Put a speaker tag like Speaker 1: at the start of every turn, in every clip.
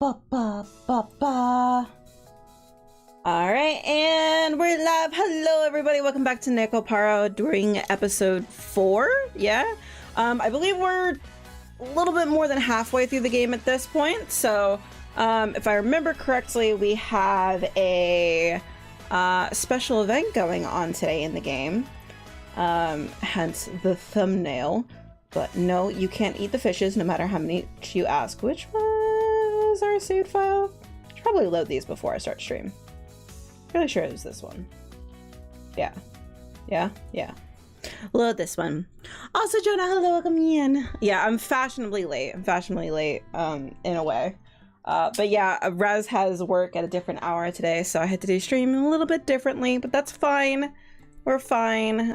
Speaker 1: Ba ba ba ba. All right, and we're live. Hello, everybody. Welcome back to NekoPara during episode 4. Yeah, I believe we're a little bit more than halfway through the game at this point. So, if I remember correctly, we have a special event going on today in the game. Hence the thumbnail. But no, you can't eat the fishes, no matter how many you ask. Which was our save file? Should probably load these before I start stream. Really sure it was this one. Yeah. Load this one. Also, Jonah, hello, welcome in. Yeah, I'm fashionably late. In a way. But yeah, Rez has work at a different hour today, so I had to do stream a little bit differently, but that's fine. We're fine.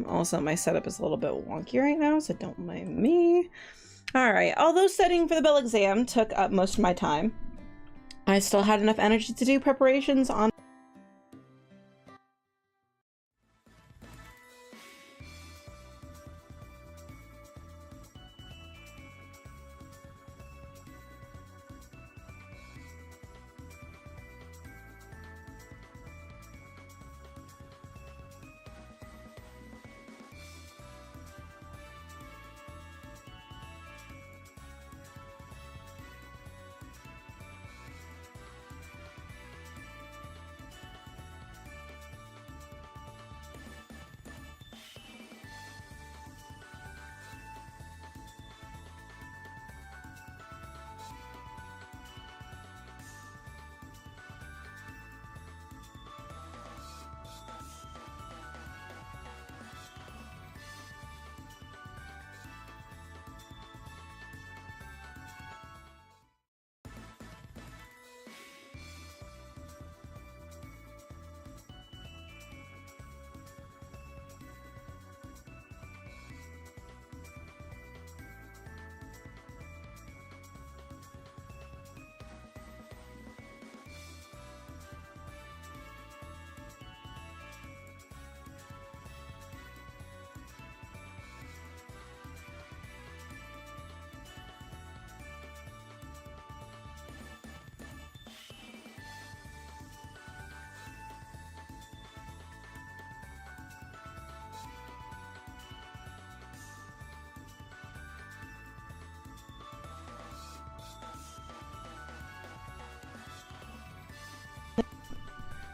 Speaker 1: Also, my setup is a little bit wonky right now, so don't mind me. All right, although studying for the Bell exam took up most of my time, I still had enough energy to do preparations on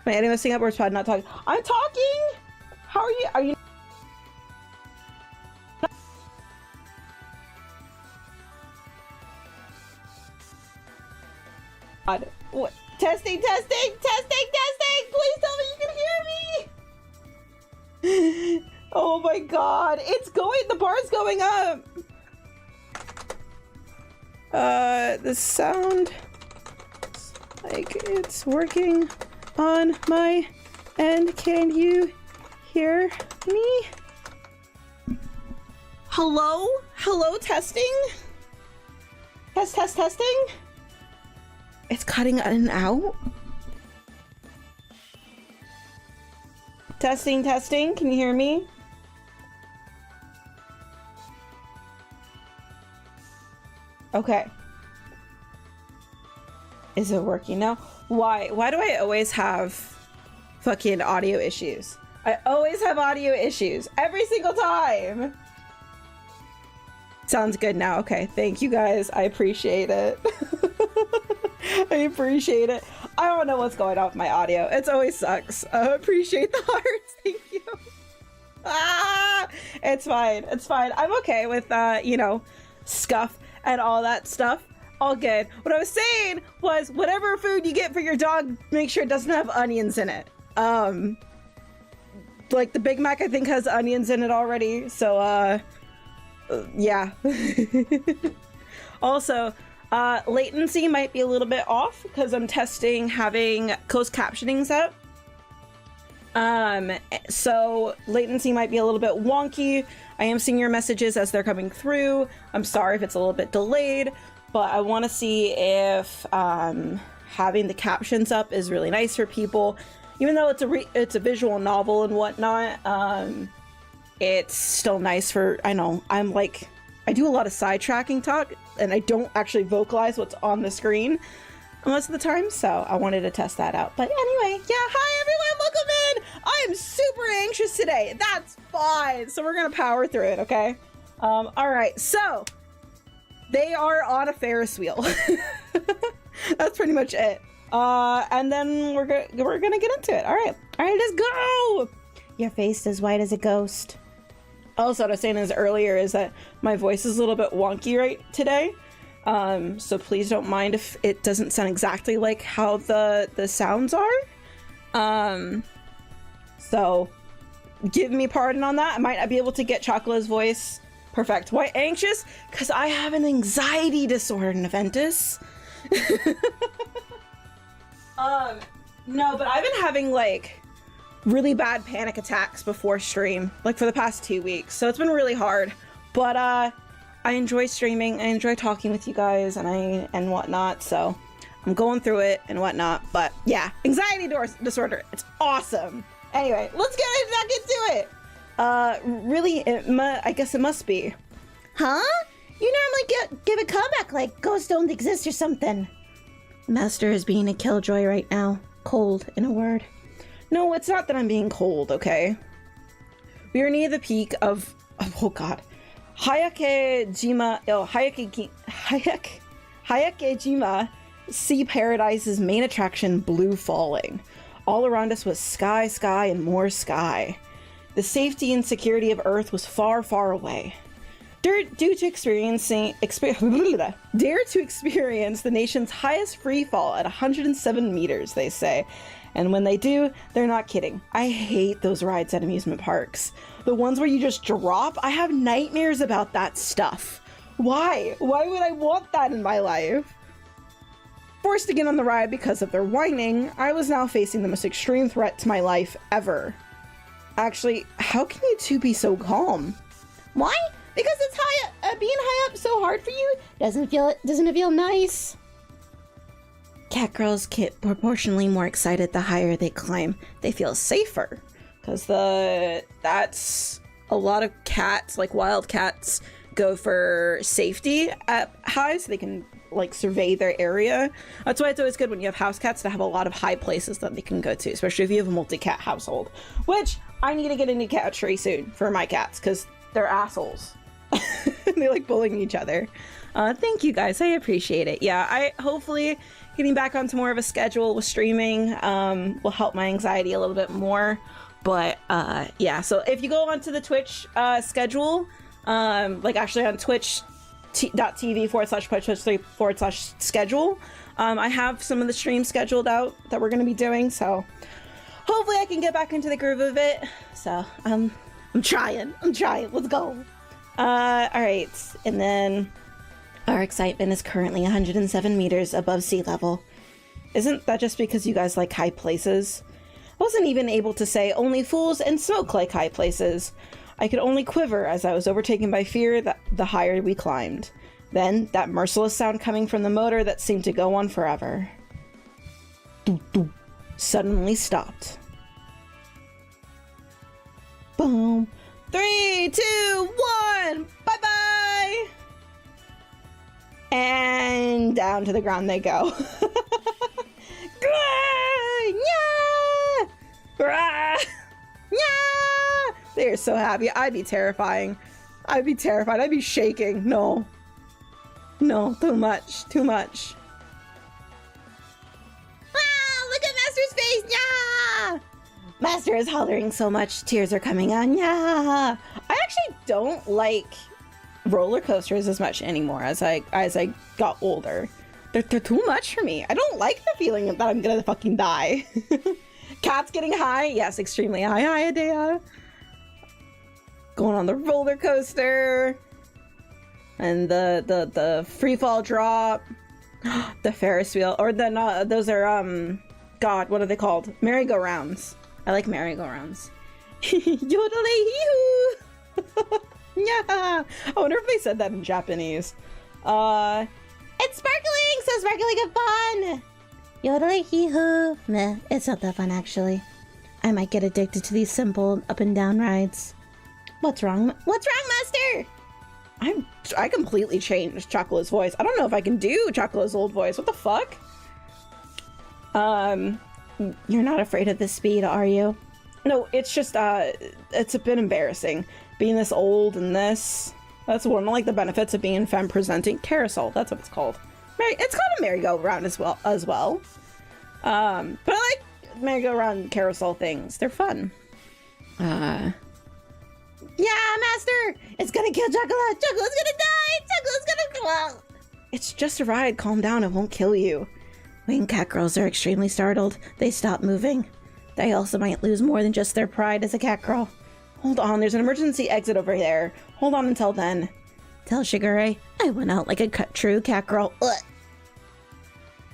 Speaker 1: my anime sing up or not talking. I'm talking. How are you? Are you? God. What? Testing. Please tell me you can hear me. Oh my God! It's going. The bar's going up. The sound. Like it's working on my end. Can you hear me? Hello? Hello, testing? Testing? It's cutting in and out? Testing, can you hear me? Okay. Is it working now? Why do I always have fucking audio issues? I always have audio issues every single time. Sounds good now. Okay, thank you guys. I appreciate it. I appreciate it. I don't know what's going on with my audio. It always sucks. I appreciate the hearts. Thank you. Ah, it's fine. I'm okay with you know, scuff and all that stuff. All good. What I was saying was, whatever food you get for your dog, make sure it doesn't have onions in it. Like the Big Mac, I think has onions in it already. So, yeah. Also, latency might be a little bit off because I'm testing having closed captioning set. So latency might be a little bit wonky. I am seeing your messages as they're coming through. I'm sorry if it's a little bit delayed. But I want to see if having the captions up is really nice for people. Even though it's a visual novel and whatnot, it's still nice for, I know, I'm like I do a lot of sidetracking talk, and I don't actually vocalize what's on the screen most of the time, so I wanted to test that out. But anyway, yeah, hi everyone, welcome in! I am super anxious today. That's fine. So we're gonna power through it, okay? All right, so they are on a Ferris wheel. That's pretty much it. And then we're gonna get into it. All right, let's go. Your face is white as a ghost. Also, what I was saying earlier is that my voice is a little bit wonky right today. So please don't mind if it doesn't sound exactly like how the sounds are. So give me pardon on that. I might not be able to get Chocola's voice perfect. Why anxious? Because I have an anxiety disorder, Naventus. No, but I've been having like really bad panic attacks before stream, like for the past 2 weeks. So it's been really hard, but I enjoy streaming. I enjoy talking with you guys and whatnot. So I'm going through it and whatnot, but yeah, anxiety disorder. It's awesome. Anyway, let's get back into it. Really, I guess it must be. Huh? You normally give a comeback like ghosts don't exist or something. Master is being a killjoy right now. Cold, in a word. No, it's not that I'm being cold, okay? We are near the peak of oh god. Hayakejima Sea Paradise's main attraction, Blue Falling. All around us was sky, sky, and more sky. The safety and security of Earth was far, far away. Dare to experience the nation's highest free fall at 107 meters, they say. And when they do, they're not kidding. I hate those rides at amusement parks. The ones where you just drop, I have nightmares about that stuff. Why? Why would I want that in my life? Forced to get on the ride because of their whining, I was now facing the most extreme threat to my life ever. Actually, how can you two be so calm? Why? Because it's being high up so hard for you? Doesn't it feel nice? Catgirls get proportionally more excited the higher they climb. They feel safer. Because that's a lot of cats, like wild cats, go for safety at high so they can like survey their area. That's why it's always good when you have house cats to have a lot of high places that they can go to, especially if you have a multi-cat household. Which, I need to get a new cat tree soon for my cats, because they're assholes. They like bullying each other. Thank you guys, I appreciate it. Yeah, I hopefully getting back onto more of a schedule with streaming will help my anxiety a little bit more. But yeah, so if you go onto the Twitch schedule, like actually on twitch.tv/twitch3/schedule, I have some of the streams scheduled out that we're going to be doing, so hopefully I can get back into the groove of it. So I'm trying, let's go. All right, and then our excitement is currently 107 meters above sea level. Isn't that just because you guys like high places? I wasn't even able to say only fools and smoke like high places. I could only quiver as I was overtaken by fear that the higher we climbed. Then, that merciless sound coming from the motor that seemed to go on forever. Doo doo, suddenly stopped. Boom. 3, 2, 1, bye-bye! And down to the ground they go. They're so happy. I'd be terrified. I'd be shaking. No, too much. Look at Master's face. Yeah! Master is hollering so much, tears are coming on. Yeah! I actually don't like roller coasters as much anymore as I got older. They're too much for me. I don't like the feeling that I'm gonna fucking die. Cats getting high? Yes, extremely high. Hi, Adea. Going on the roller coaster. And the free fall drop. The Ferris wheel. Or those are, God, what are they called? Merry-go-rounds. I like merry-go-rounds. Yodelay-hee-hoo! Yeah! I wonder if they said that in Japanese. It's sparkling! So sparkling and fun! Yodelay-hee-hoo! Meh, it's not that fun, actually. I might get addicted to these simple up and down rides. What's wrong, Master? I completely changed Chocola's voice. I don't know if I can do Chocola's old voice. What the fuck? You're not afraid of the speed, are you? No, it's just, it's a bit embarrassing. Being this old and this. That's one of, like, the benefits of being femme presenting. Carousel, that's what it's called. It's called a merry-go-round as well. But I like merry-go-round carousel things. They're fun. Yeah, Master! It's gonna kill Chocolate! Chocolate's gonna die! Chocolate's gonna... It's just a ride. Calm down. It won't kill you. When cat girls are extremely startled, they stop moving. They also might lose more than just their pride as a cat girl. Hold on, there's an emergency exit over there. Hold on until then. Tell Shigure I went out like a true cat girl. Ugh.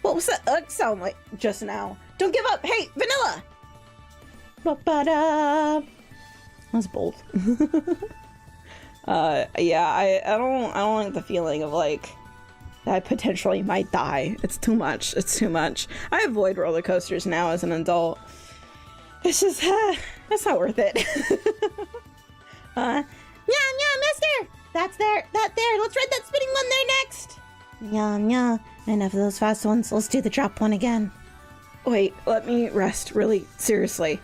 Speaker 1: What was that ugh sound like just now? Don't give up! Hey, Vanilla! Ba-ba-da! That was bold. Yeah, I don't like the feeling of, like, that I potentially might die. It's too much. It's too much. I avoid roller coasters now as an adult. It's just, that's not worth it. Yeah, Mister! That's there. Let's ride that spinning one there next. Yeah. Enough of those fast ones. Let's do the drop one again. Wait, let me rest, really, seriously.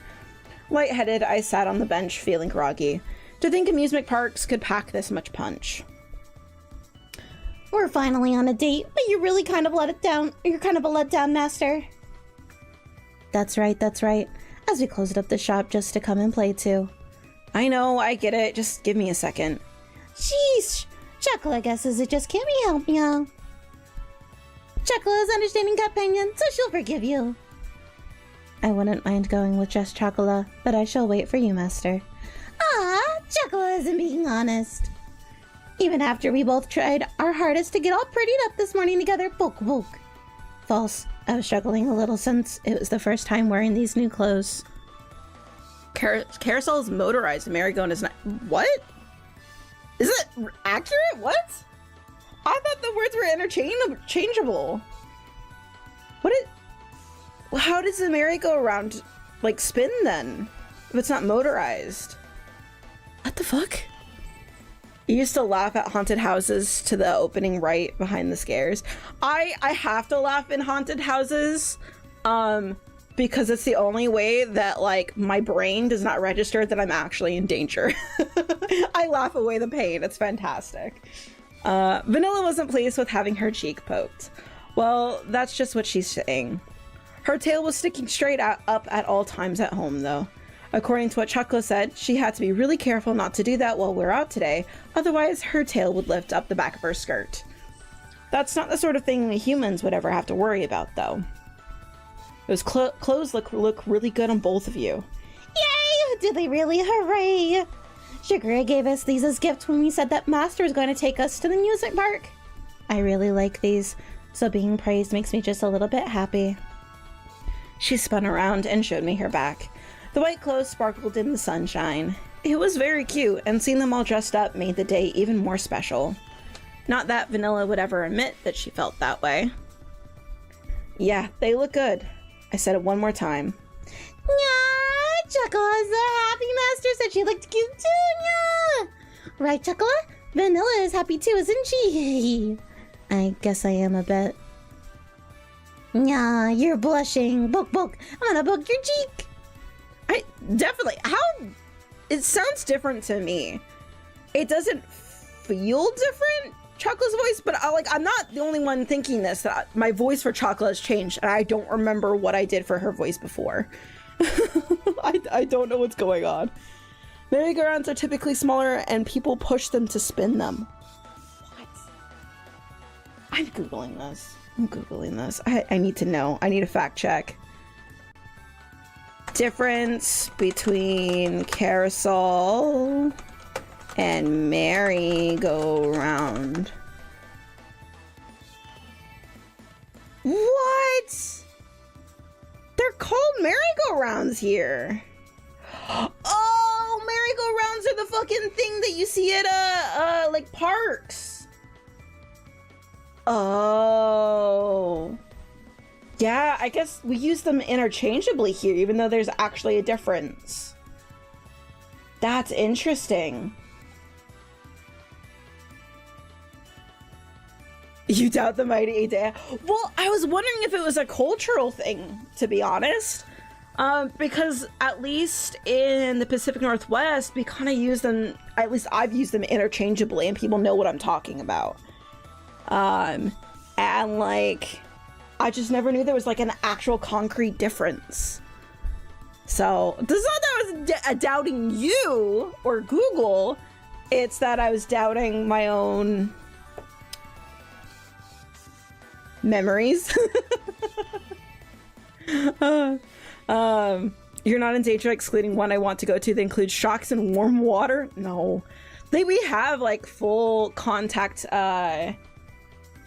Speaker 1: Lightheaded, I sat on the bench feeling groggy. To think amusement parks could pack this much punch. We're finally on a date, but you really kind of let it down. You're kind of a letdown, Master. That's right. As we closed up the shop just to come and play too. I know, I get it. Just give me a second. Sheesh. Chocolate guesses it just can't be helped, yeah. Chocola's understanding companion, so she'll forgive you. I wouldn't mind going with just Chocolate, but I shall wait for you, Master. Chocolate isn't being honest. Even after we both tried our hardest to get all prettied up this morning together, poke. False. I was struggling a little since it was the first time wearing these new clothes. Carousel is motorized. Merry-go-round is not. What? Is it accurate? What? I thought the words were interchangeable. How does the merry-go-round, like, spin then? If it's not motorized? What the fuck? You used to laugh at haunted houses to the opening right behind the scares. I have to laugh in haunted houses because it's the only way that, like, my brain does not register that I'm actually in danger. I laugh away the pain. It's fantastic. Vanilla wasn't pleased with having her cheek poked. Well, that's just what she's saying. Her tail was sticking straight up at all times at home, though. According to what Chocolate said, she had to be really careful not to do that while we're out today, otherwise her tail would lift up the back of her skirt. That's not the sort of thing humans would ever have to worry about, though. Those clothes look really good on both of you. Yay! Did they really? Hooray! Shigure gave us these as gifts when we said that Master was going to take us to the music park. I really like these, so being praised makes me just a little bit happy. She spun around and showed me her back. The white clothes sparkled in the sunshine. It was very cute, and seeing them all dressed up made the day even more special. Not that Vanilla would ever admit that she felt that way. Yeah, they look good. I said it one more time. Yeah, Chocolate, the happy Master said she looked cute too, yeah. Right, Chocolate? Vanilla is happy too, isn't she? I guess I am a bit. Yeah, you're blushing. Book. I'm gonna book your cheek. I definitely. It sounds different to me. It doesn't feel different, Chocolate's voice, but I'm not the only one thinking this. That my voice for Chocolate has changed, and I don't remember what I did for her voice before. I don't know what's going on. Merry-go-rounds are typically smaller, and people push them to spin them. What? I'm Googling this. I need to know. I need a fact check. Difference between carousel and merry-go-round. What? They're called merry-go-rounds here. Oh, merry-go-rounds are the fucking thing that you see at like parks. Oh. Yeah, I guess we use them interchangeably here, even though there's actually a difference. That's interesting. You doubt the mighty Idea? Well, I was wondering if it was a cultural thing, to be honest. Because at least in the Pacific Northwest, we kind of use them, at least I've used them interchangeably, and people know what I'm talking about. And like, I just never knew there was like an actual concrete difference. So, this is not that I was doubting you or Google, it's that I was doubting my own memories. You're not in danger excluding one I want to go to that includes shocks and warm water? No. We have like full contact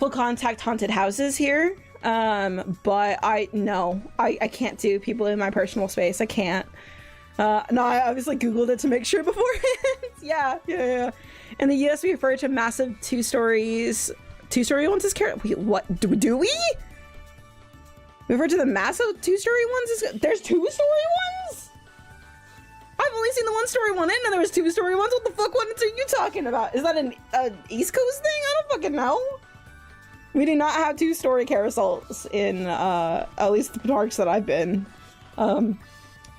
Speaker 1: haunted houses here. But I can't do people in my personal space. I can't. No, I obviously Googled it to make sure beforehand. Yeah. In the US, we refer to massive two-story ones as Wait, what? Do we? We refer to the massive two-story ones as... There's two-story ones? I've only seen the one-story one in, and there was two-story ones. What the fuck ones are you talking about? Is that an East Coast thing? I don't fucking know. We do not have two-story carousels in, at least the parks that I've been.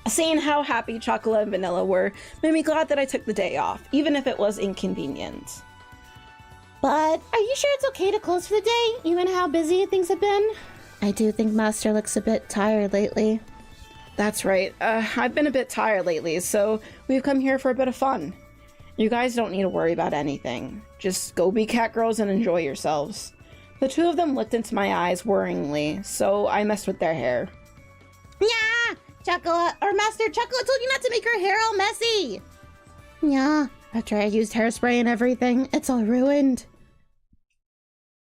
Speaker 1: Seeing how happy Chocolate and Vanilla were made me glad that I took the day off, even if it was inconvenient.
Speaker 2: But are you sure it's okay to close for the day, even how busy things have been? I do think Master looks a bit tired lately.
Speaker 1: That's right. I've been a bit tired lately, so we've come here for a bit of fun. You guys don't need to worry about anything. Just go be Catgirls and enjoy yourselves. The two of them looked into my eyes worryingly, so I messed with their hair.
Speaker 2: Yeah! Master Chocolate told you not to make her hair all messy! Yeah, after I used hairspray and everything, it's all ruined.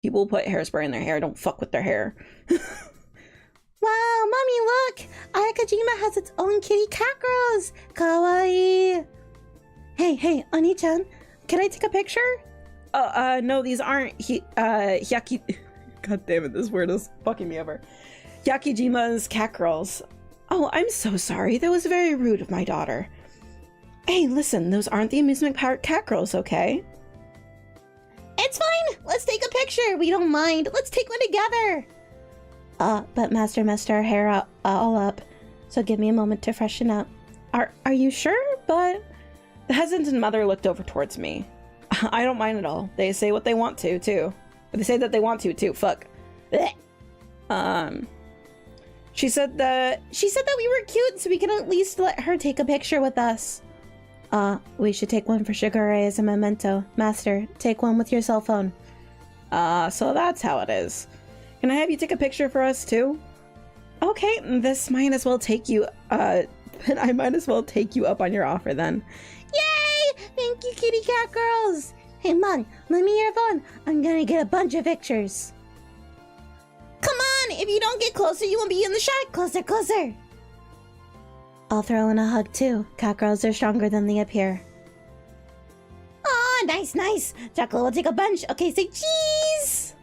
Speaker 1: People put hairspray in their hair, don't fuck with their hair.
Speaker 2: Wow, Mommy, look! Ayakajima has its own kitty Catgirls! Kawaii! Hey, Oni-chan, can I take a picture?
Speaker 1: No, these aren't Hyaki... God damn it, this word is fucking me over. Yakijima's Catgirls. Oh, I'm so sorry. That was very rude of my daughter. Hey, listen, those aren't the amusement park Catgirls, okay?
Speaker 2: It's fine! Let's take a picture! We don't mind! Let's take one together! But Master messed our hair all up, so give me a moment to freshen up.
Speaker 1: Are you sure? But... The hesitant mother looked over towards me. I don't mind at all. They say what they want to, too. But they say that they want to, too. Fuck. Blech.
Speaker 2: She said that we were cute, so we can at least let her take a picture with us. We should take one for Shigure as a memento. Master, take one with your cell phone.
Speaker 1: So that's how it is. Can I have you take a picture for us, too? Okay, this might as well take you, I might as well take you up on your offer, then.
Speaker 2: Yay! Thank you, kitty Catgirls! Hey, Mom, lend me your phone. I'm gonna get a bunch of pictures. Come on! If you don't get closer, you won't be in the shot. Closer! I'll throw in a hug, too. Catgirls are stronger than they appear. Aw, nice! Chocolate will take a bunch. Okay, say cheese!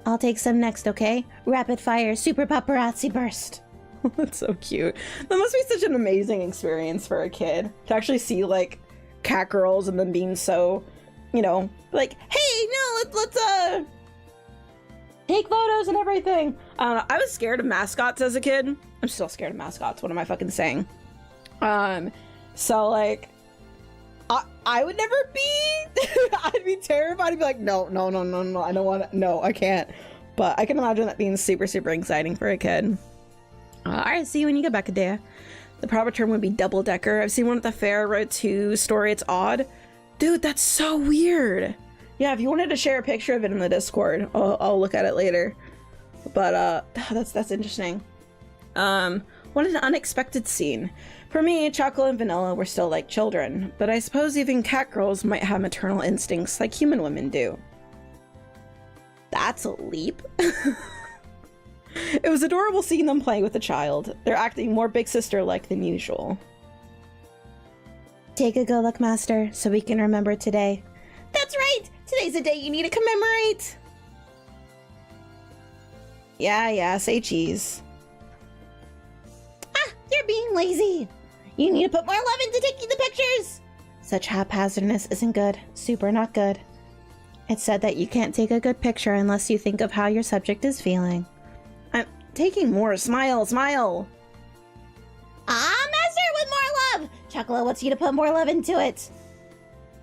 Speaker 2: I'll take some next, okay? Rapid fire, super paparazzi burst.
Speaker 1: That's so cute. That must be such an amazing experience for a kid to actually see like Catgirls and them being so, you know, like, hey, no, let's take photos and everything. I was scared of mascots as a kid. I'm still scared of mascots. What am I fucking saying? So like, I would never be. I'd be terrified. I'd be like, no, I don't want to. No, I can't. But I can imagine that being super, super exciting for a kid. Alright, see you when you get back, Adea. The proper term would be double-decker. I've seen one at the fair, wrote two-story. It's odd. Dude, that's so weird. Yeah, if you wanted to share a picture of it in the Discord, I'll look at it later. But, that's interesting. What an unexpected scene. For me, Chocolate and Vanilla were still like children, but I suppose even Catgirls might have maternal instincts like human women do. That's a leap. It was adorable seeing them playing with a child. They're acting more big sister-like than usual.
Speaker 2: Take a good look, Master, so we can remember today. That's right! Today's a day you need to commemorate!
Speaker 1: Yeah, say cheese.
Speaker 2: Ah, you're being lazy! You need to put more love into taking the pictures! Such haphazardness isn't good. Super not good. It's said that you can't take a good picture unless you think of how your subject is feeling.
Speaker 1: I'm taking more. Smile, smile.
Speaker 2: Ah, Master, with more love! Chocolate wants you to put more love into it.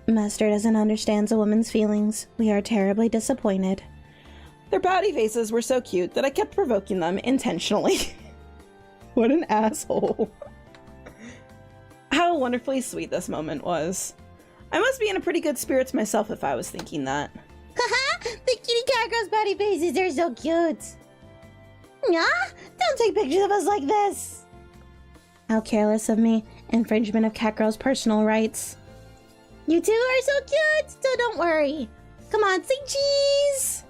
Speaker 2: Master doesn't understand a woman's feelings. We are terribly disappointed.
Speaker 1: Their pouty faces were so cute that I kept provoking them intentionally. What an asshole. How wonderfully sweet this moment was. I must be in a pretty good spirits myself if I was thinking that.
Speaker 2: Haha! The kitty cat girl's pouty faces, they're so cute. Yeah? Don't take pictures of us like this. How careless of me. Infringement of Catgirl's personal rights. You two are so cute, so don't worry. Come on, say cheese!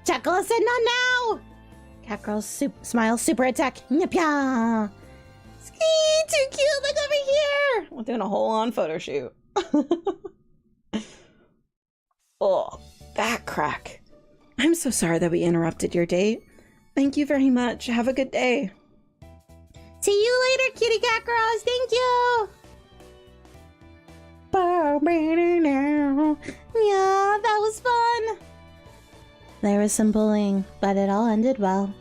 Speaker 2: Chocolate said not now! Catgirl's smile super attack. Nyapya! Too cute, look over here!
Speaker 1: We're doing a whole-on photo shoot. Oh, back crack. I'm so sorry that we interrupted your date. Thank you very much. Have a good day.
Speaker 2: See you later, kitty cat girls. Thank you. Yeah, that was fun. There was some bullying, but it all ended well.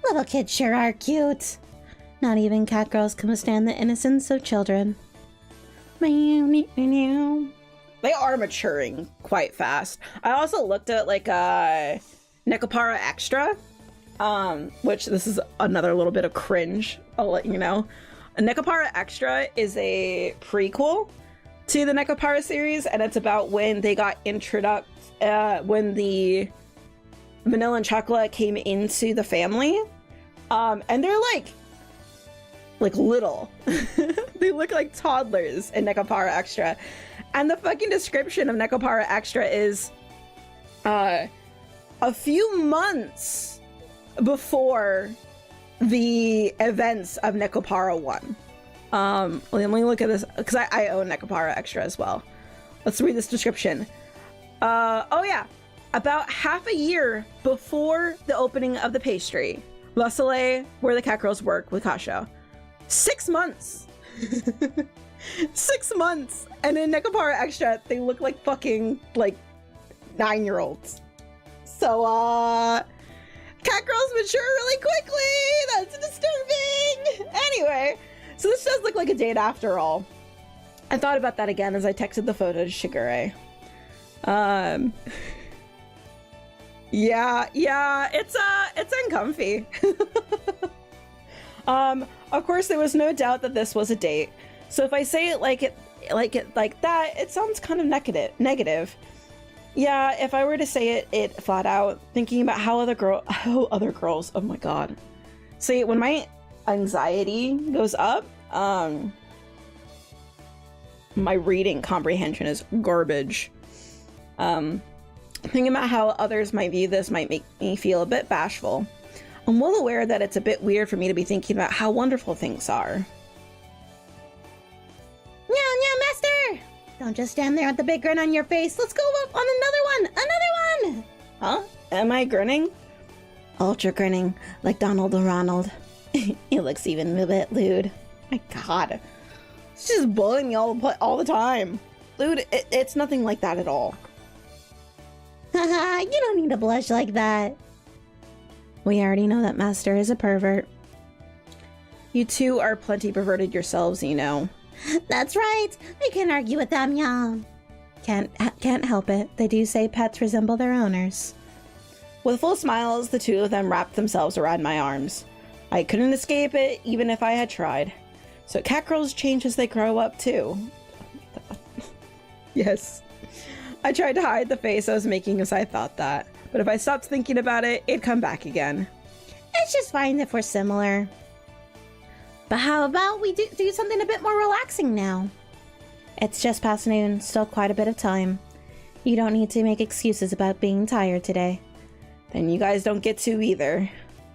Speaker 2: Little kids sure are cute. Not even cat girls can withstand the innocence of children.
Speaker 1: They are maturing quite fast. I also looked at like NekoPara Extra, which this is another little bit of cringe. I'll let you know. NekoPara Extra is a prequel to the NekoPara series, and it's about when they got introduced, when the Vanilla and Chocolate came into the family, and they're like little. They look like toddlers in NekoPara Extra, and the fucking description of NekoPara Extra is a few months before the events of NekoPara 1. Let me look at this, because I own NekoPara Extra as well. Let's read this description. Oh yeah, about half a year before the opening of the pastry, La Soleil, where the Catgirls work with Kashou. 6 months! 6 months! And in NekoPara Extra, they look like fucking, 9-year-olds. So, Catgirls mature really quickly! That's disturbing! Anyway, so this does look like a date after all. I thought about that again as I texted the photo to Shigure. Yeah, it's uncomfy. Of course, there was no doubt that this was a date. So if I say it like that, it sounds kind of negative. Yeah, if I were to say it flat out, thinking about how other girls, oh my god. See, when my anxiety goes up, my reading comprehension is garbage. Thinking about how others might view this might make me feel a bit bashful. I'm well aware that it's a bit weird for me to be thinking about how wonderful things are.
Speaker 2: Yeah, Master! Don't just stand there with the big grin on your face. Let's go up on another one!
Speaker 1: Huh? Am I grinning?
Speaker 2: Ultra grinning, like Donald or Ronald. It looks even a bit lewd.
Speaker 1: My god. It's just bullying me all the time. Dude, it's nothing like that at all.
Speaker 2: Haha, you don't need to blush like that. We already know that Master is a pervert.
Speaker 1: You two are plenty perverted yourselves, you know.
Speaker 2: That's right. I can't argue with them, yeah. Can't help it. They do say pets resemble their owners.
Speaker 1: With full smiles, the two of them wrapped themselves around my arms. I couldn't escape it, even if I had tried. So Catgirls change as they grow up, too. Yes. I tried to hide the face I was making as I thought that. But if I stopped thinking about it, it'd come back again.
Speaker 2: It's just fine if we're similar. But how about we do something a bit more relaxing now? It's just past noon, still quite a bit of time. You don't need to make excuses about being tired today.
Speaker 1: Then you guys don't get to either.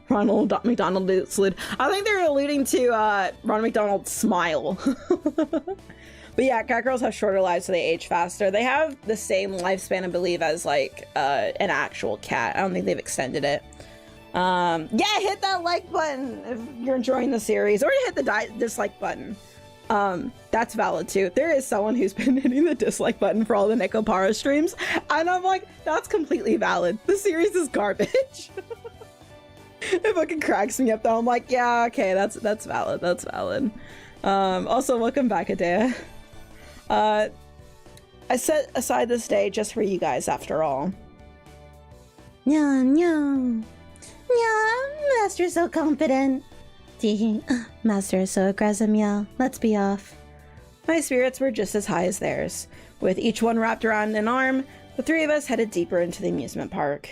Speaker 1: Ronald McDonald slid. I think they're alluding to Ronald McDonald's smile. But yeah, Catgirls have shorter lives, so they age faster. They have the same lifespan, I believe, as like an actual cat. I don't think they've extended it. Yeah, hit that like button if you're enjoying the series, or hit the dislike button. That's valid too. There is someone who's been hitting the dislike button for all the NekoPara streams, and I'm like, that's completely valid. The series is garbage. It fucking cracks me up though. I'm like, yeah, okay, that's valid. That's valid. Also, welcome back, Adea. I set aside this day just for you guys, after all.
Speaker 2: Yeah, yeah. Yeah, Master's so confident. Master is so aggressive, yeah. Let's be off.
Speaker 1: My spirits were just as high as theirs. With each one wrapped around an arm, the three of us headed deeper into the amusement park.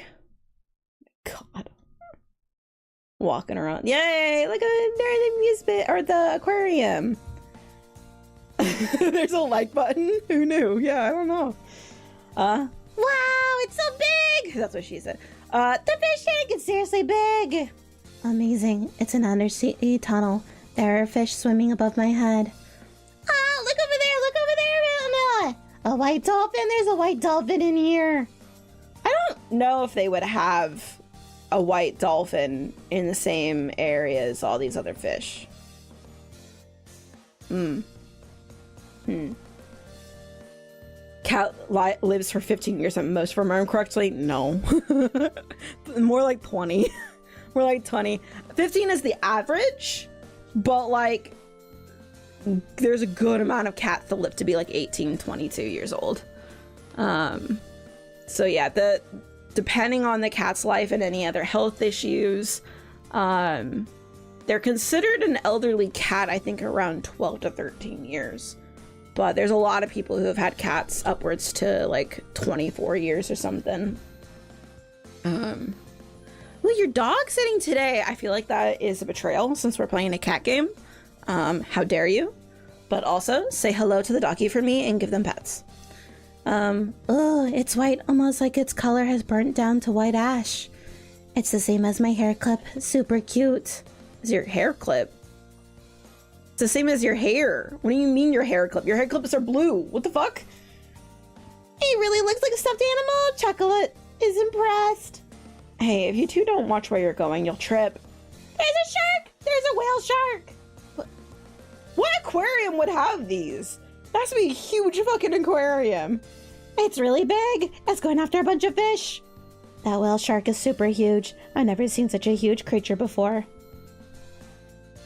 Speaker 1: God. Walking around. Yay! Look at the amusement, or the aquarium. There's a like button? Who knew? Yeah, I don't know.
Speaker 2: Wow, it's so big!
Speaker 1: That's what she said.
Speaker 2: The fish tank is seriously big! Amazing. It's an undersea tunnel. There are fish swimming above my head. Ah, look over there, a white dolphin. There's a white dolphin in here.
Speaker 1: I don't know if they would have a white dolphin in the same area as all these other fish. Cat lives for 15 years at most, if I remember correctly. No. More like 20. More like 20. 15 is the average, but like there's a good amount of cats that live to be like 18, 22 years old. So yeah, depending on the cat's life and any other health issues, they're considered an elderly cat, I think around 12 to 13 years. But there's a lot of people who have had cats upwards to like 24 years or something. Well, your dog sitting today, I feel like that is a betrayal since we're playing a cat game. How dare you? But also, say hello to the doggy for me and give them pets.
Speaker 2: Oh, it's white, almost like its color has burnt down to white ash. It's the same as my hair clip. Super cute.
Speaker 1: Is your hair clip? It's the same as your hair. What do you mean your hair clip? Your hair clips are blue. What the fuck?
Speaker 2: He really looks like a stuffed animal. Chocolate is impressed.
Speaker 1: Hey, if you two don't watch where you're going, you'll trip.
Speaker 2: There's a shark! There's a whale shark!
Speaker 1: What aquarium would have these? That has to be a huge fucking aquarium.
Speaker 2: It's really big. It's going after a bunch of fish. That whale shark is super huge. I've never seen such a huge creature before.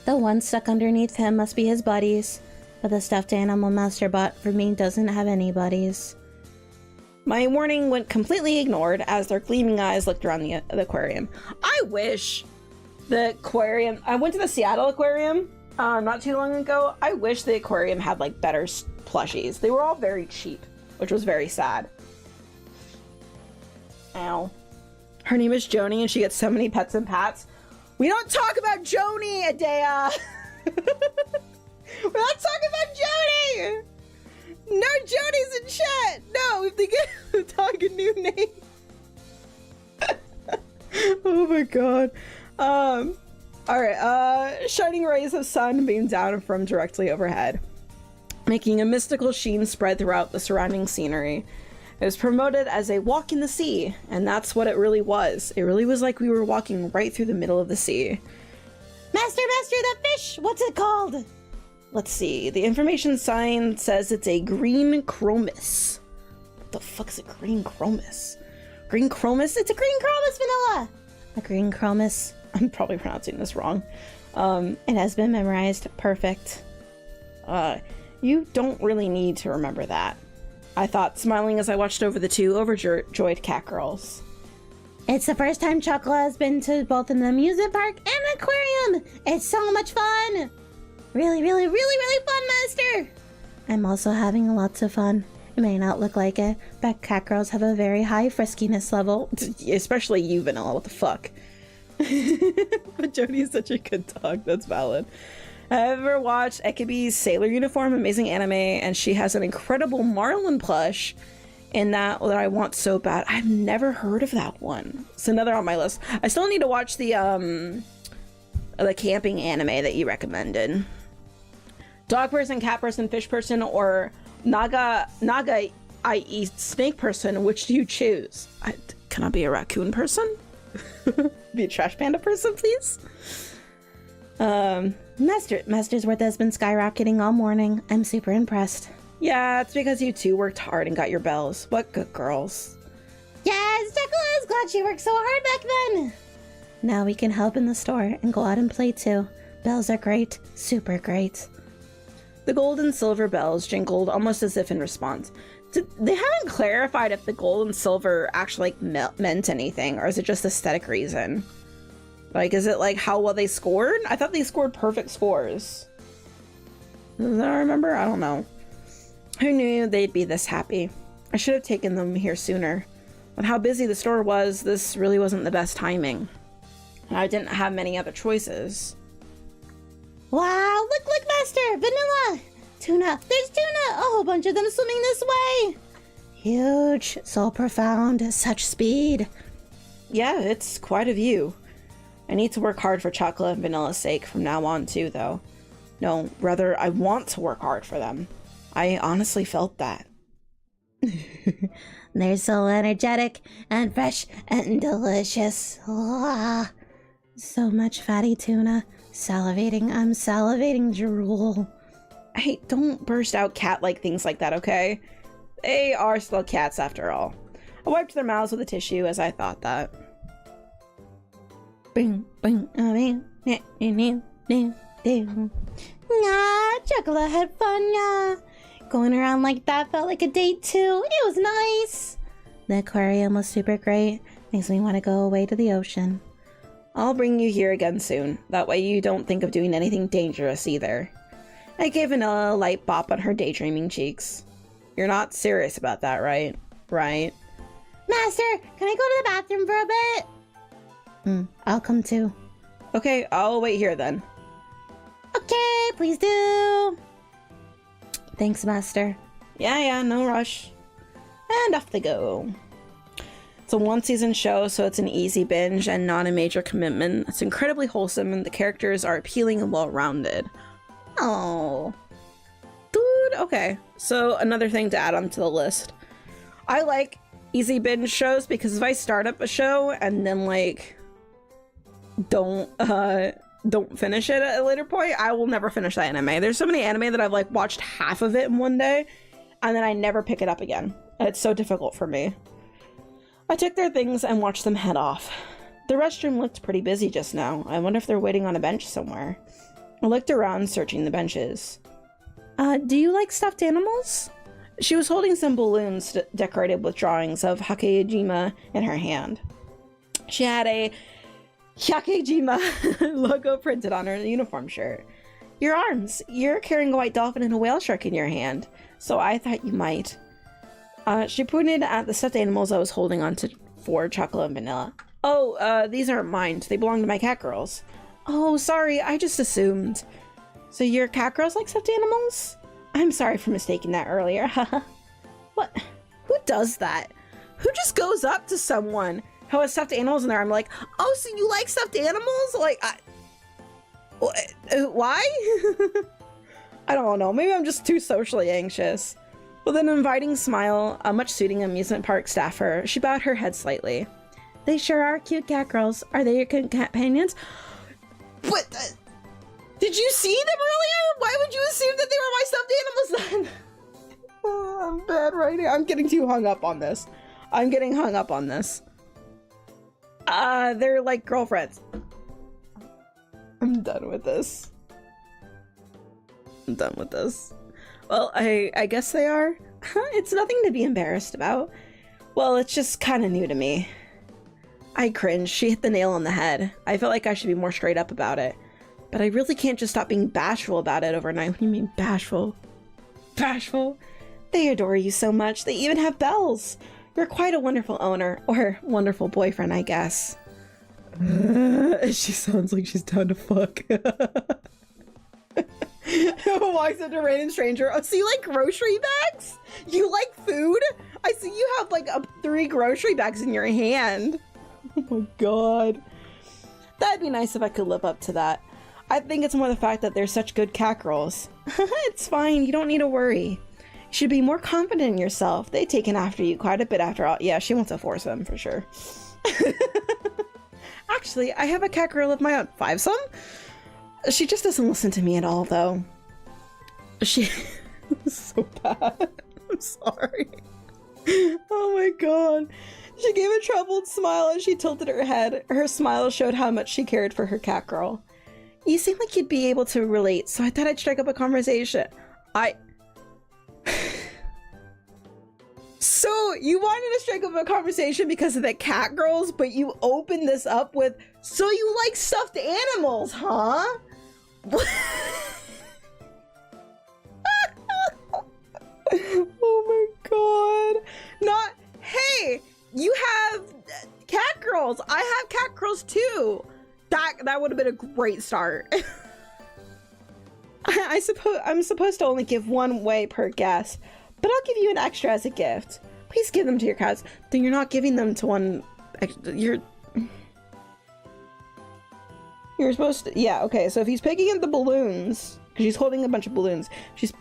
Speaker 2: The one stuck underneath him must be his buddies, but the stuffed animal Master bought for me doesn't have any buddies.
Speaker 1: My warning went completely ignored as their gleaming eyes looked around the aquarium. I wish the aquarium... I went to the Seattle aquarium not too long ago. I wish the aquarium had like better plushies. They were all very cheap, which was very sad. Ow. Her name is Joni and she gets so many pets and pats. We don't talk about Joni, Adea! We're not talking about Joni! No, Joni's in chat! No, if they get the dog a new name. Oh my god. Alright, shining rays of sun beam down from directly overhead, making a mystical sheen spread throughout the surrounding scenery. It was promoted as a walk in the sea, and that's what it really was. It really was like we were walking right through the middle of the sea.
Speaker 2: Master, that fish! What's it called?
Speaker 1: Let's see. The information sign says it's a green chromis. What the fuck is a green chromis? Green chromis? It's a green chromis, Vanilla!
Speaker 2: A green chromis.
Speaker 1: I'm probably pronouncing this wrong.
Speaker 2: It has been memorized. Perfect.
Speaker 1: You don't really need to remember that. I thought, smiling as I watched over the two overjoyed cat girls.
Speaker 2: It's the first time Chocolate has been to both an amusement park and an aquarium! It's so much fun! Really, really, really, really fun, Master! I'm also having lots of fun. It may not look like it, but cat girls have a very high friskiness level.
Speaker 1: Especially you, Vanilla, what the fuck? But Joni is such a good dog, that's valid. I've ever watched Ekibi's Sailor Uniform, amazing anime, and she has an incredible Marlin plush in that I want so bad. I've never heard of that one. It's another on my list. I still need to watch the camping anime that you recommended. Dog person, cat person, fish person, or naga, i.e. snake person, which do you choose? Can I be a raccoon person? Be a trash panda person, please?
Speaker 2: Master's worth has been skyrocketing all morning. I'm super impressed.
Speaker 1: Yeah, it's because you two worked hard and got your bells. What good girls.
Speaker 2: Yes, Jacqueline's glad she worked so hard back then. Now we can help in the store and go out and play too. Bells are great, super great.
Speaker 1: The gold and silver bells jingled almost as if in response. They haven't clarified if the gold and silver actually meant anything, or is it just aesthetic reason? Like, is it like how well they scored? I thought they scored perfect scores. Does I remember? I don't know. Who knew they'd be this happy? I should have taken them here sooner. With how busy the store was, this really wasn't the best timing. And I didn't have many other choices.
Speaker 2: Wow, look, Master! Vanilla! Tuna! There's tuna! A whole bunch of them swimming this way! Huge, so profound, such speed.
Speaker 1: Yeah, it's quite a view. I need to work hard for Chocolate and Vanilla's sake from now on too, though. No, rather, I want to work hard for them. I honestly felt that.
Speaker 2: They're so energetic and fresh and delicious. Ah, so much fatty tuna. Salivating, I'm salivating drool.
Speaker 1: Hey, don't burst out cat-like things like that, okay? They are still cats after all. I wiped their mouths with a tissue as I thought that.
Speaker 2: Bing, bing, Nah, Chocolate had fun, nah. Going around like that felt like a date too. It was nice. The aquarium was super great. Makes me want to go away to the ocean.
Speaker 1: I'll bring you here again soon. That way you don't think of doing anything dangerous either. I gave Vanilla a light bop on her daydreaming cheeks. You're not serious about that, right? Right?
Speaker 2: Master, can I go to the bathroom for a bit? I'll come too.
Speaker 1: Okay, I'll wait here then.
Speaker 2: Okay, please do. Thanks, Master.
Speaker 1: Yeah, no rush. And off they go. It's a one-season show, so it's an easy binge and not a major commitment. It's incredibly wholesome, and the characters are appealing and well-rounded. Oh. Dude, okay. So another thing to add onto the list. I like easy binge shows because if I start up a show and then, like, don't finish it at a later point, I will never finish that anime. There's so many anime that I've, like, watched half of it in one day, and then I never pick it up again. And it's so difficult for me. I took their things and watched them head off. The restroom looked pretty busy just now. I wonder if they're waiting on a bench somewhere. I looked around, searching the benches. Do you like stuffed animals? She was holding some balloons decorated with drawings of Hyakejima in her hand. She had a Hyakejima logo printed on her uniform shirt. Your arms. You're carrying a white dolphin and a whale shark in your hand, so I thought you might. She pointed at the stuffed animals I was holding on to for Chocolate and Vanilla. Oh, these aren't mine. They belong to my cat girls. Oh, sorry, I just assumed. So your cat girls like stuffed animals? I'm sorry for mistaking that earlier. What? Who does that? Who just goes up to someone who has stuffed animals in there? I'm like, oh, so you like stuffed animals? Like, why? I don't know. Maybe I'm just too socially anxious. With an inviting smile, a much suiting amusement park staffer, she bowed her head slightly. They sure are cute cat girls. Are they your companions? What? Did you see them earlier? Why would you assume that they were my stuffed animals then? Oh, I'm bad right now. I'm getting too hung up on this. They're like girlfriends. I'm done with this. Well, I guess they are. It's nothing to be embarrassed about. Well, it's just kind of new to me. I cringed. She hit the nail on the head. I felt like I should be more straight up about it. But I really can't just stop being bashful about it overnight. What do you mean bashful? Bashful? They adore you so much. They even have bells. You're quite a wonderful owner. Or wonderful boyfriend, I guess. She sounds like she's down to fuck. Why is it a random stranger? Oh, so you like grocery bags? You like food? I see you have like 3 grocery bags in your hand. Oh my god. That'd be nice if I could live up to that. I think it's more the fact that they're such good cat girls. It's fine, you don't need to worry. You should be more confident in yourself. They've taken after you quite a bit after all. Yeah, she wants to force them for sure. Actually, I have a cat girl of my own. 5-some? She just doesn't listen to me at all, though. She... so bad. I'm sorry. Oh my god. She gave a troubled smile as she tilted her head. Her smile showed how much she cared for her cat girl. You seem like you'd be able to relate, so I thought I'd strike up a conversation. So, you wanted to strike up a conversation because of the cat girls, but you opened this up with, so you like stuffed animals, huh? Oh my god. Not, hey, you have cat girls. I have cat girls too. That would have been a great start. I'm supposed to only give one away per guest, but I'll give you an extra as a gift. Please give them to your cats. Then you're not giving them to one. You're supposed to. Yeah. Okay. So if he's picking up the balloons, because he's holding a bunch of balloons,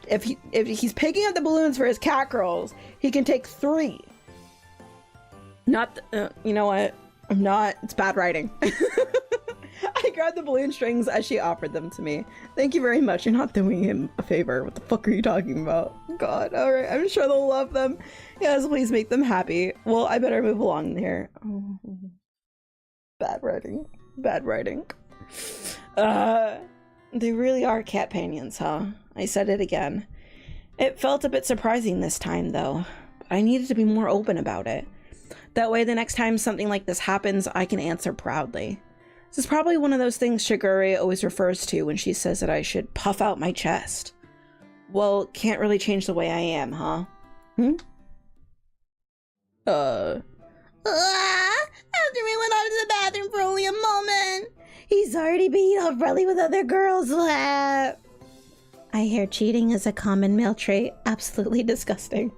Speaker 1: if he's picking up the balloons for his cat girls, he can take 3. Not. You know what? I'm not. It's bad writing. I grabbed the balloon strings as she offered them to me. Thank you very much. You're not doing him a favor. What the fuck are you talking about? God, alright. I'm sure they'll love them. Yes, please make them happy. Well, I better move along here. Oh. Bad writing. Bad writing. They really are cat companions, huh? I said it again. It felt a bit surprising this time, though. But I needed to be more open about it. That way, the next time something like this happens, I can answer proudly. This is probably one of those things Shigure always refers to when she says that I should puff out my chest. Well, can't really change the way I am, huh?
Speaker 2: After we went out to the bathroom for only a moment, he's already being all friendly with other girls' lap. I hear cheating is a common male trait. Absolutely disgusting.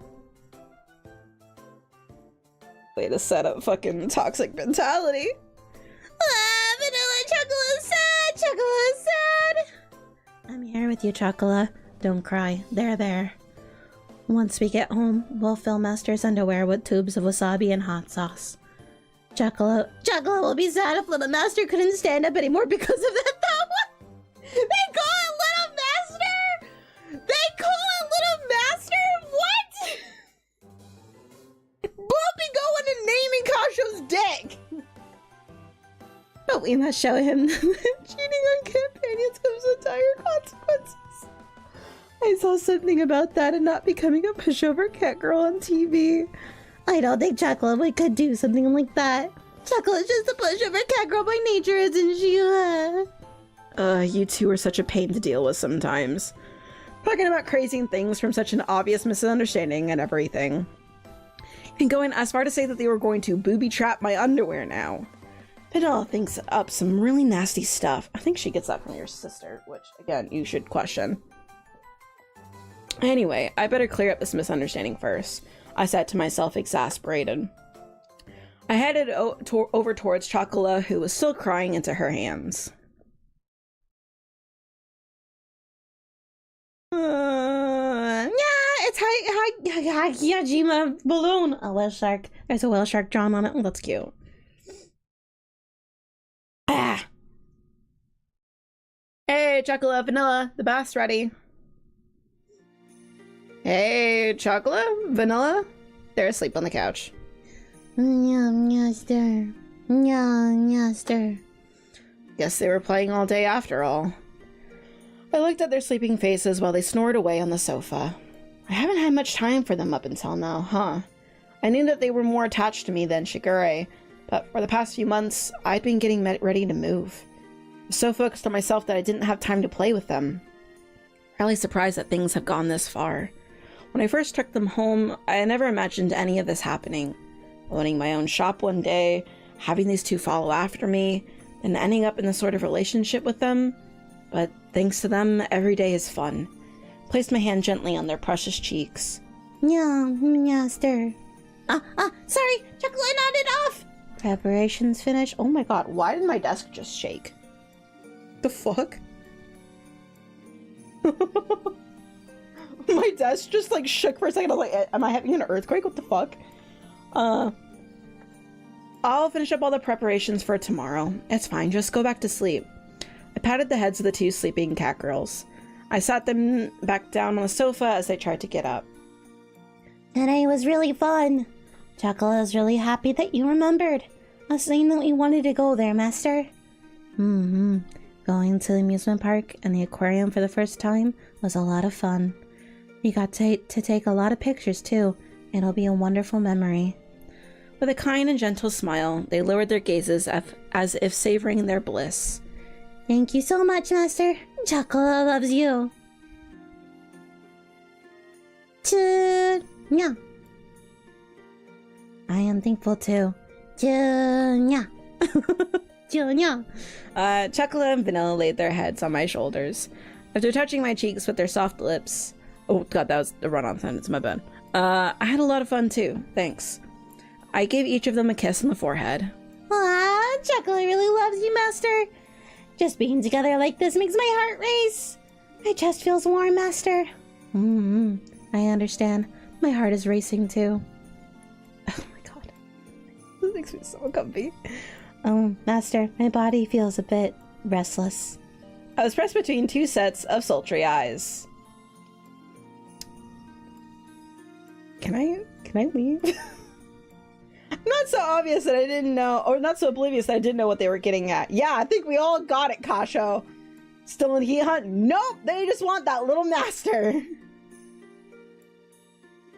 Speaker 1: Way to set up fucking toxic mentality.
Speaker 2: Vanilla Chocolate sad! Chocolate sad! I'm here with you, Chocolate. Don't cry. They're there. Once we get home, we'll fill Master's underwear with tubes of wasabi and hot sauce. Chocolate will be sad if Little Master couldn't stand up anymore because of that, though. They call it Little Master? They call it Little Master? What? We'll be going and naming Kashou's dick. But we must show him that cheating on companions comes with dire consequences. I saw something about that and not becoming a pushover cat girl on TV. I don't think Chocolate could do something like that. Chocolate's just a pushover cat girl by nature, isn't she?
Speaker 1: You two are such a pain to deal with sometimes. Talking about crazy things from such an obvious misunderstanding and everything. And going as far to say that they were going to booby trap my underwear now. Vanilla thinks up some really nasty stuff. I think she gets that from your sister, which, again, you should question. Anyway, I better clear up this misunderstanding first, I said to myself, exasperated. I headed over towards Chocola, who was still crying into her hands.
Speaker 2: It's Yajima balloon. A whale shark. There's a whale shark drawn on it. Oh, that's cute.
Speaker 1: Hey, Chocolate, Vanilla, the bath's ready. Hey, Chocolate, Vanilla, they're asleep on the couch.
Speaker 2: Master.
Speaker 1: Guess they were playing all day after all. I looked at their sleeping faces while they snored away on the sofa. I haven't had much time for them up until now, huh? I knew that they were more attached to me than Shigure, but for the past few months, I'd been getting ready to move. I was so focused on myself that I didn't have time to play with them. Really surprised that things have gone this far. When I first took them home, I never imagined any of this happening. Owning my own shop one day, having these two follow after me, and ending up in this sort of relationship with them. But thanks to them, every day is fun. Placed my hand gently on their precious cheeks.
Speaker 2: Master. Sorry, Chocolate nodded off. Preparations finished.
Speaker 1: Oh my god, why did my desk just shake? The fuck? My desk just like shook for a second. I was like, am I having an earthquake? What the fuck? I'll finish up all the preparations for tomorrow. It's fine, just go back to sleep. I patted the heads of the two sleeping cat girls. I sat them back down on the sofa as they tried to get up.
Speaker 2: Today was really fun. Chocolate is really happy that you remembered. I was saying that we wanted to go there, Master. Going to the amusement park and the aquarium for the first time was a lot of fun. We got to take a lot of pictures too. It'll be a wonderful memory.
Speaker 1: With a kind and gentle smile, they lowered their gazes as if savoring their bliss.
Speaker 2: Thank you so much, Master. Chocolate loves you. Nya. I am thankful too. Nya.
Speaker 1: Chocolate and Vanilla laid their heads on my shoulders. After touching my cheeks with their soft lips... Oh god, that was a run-on sentence, my bad. I had a lot of fun too, thanks. I gave each of them a kiss on the forehead.
Speaker 2: Aw, Chocolate really loves you, Master. Just being together like this makes my heart race. My chest feels warm, Master. I understand. My heart is racing too.
Speaker 1: Oh my god. This makes me so comfy.
Speaker 2: Oh, Master, my body feels a bit restless.
Speaker 1: I was pressed between two sets of sultry eyes. Can I leave? I'm not so obvious that I didn't know, or not so oblivious that I didn't know what they were getting at. Yeah, I think we all got it, Kashou. Still in heat hunt? Nope, they just want that little master.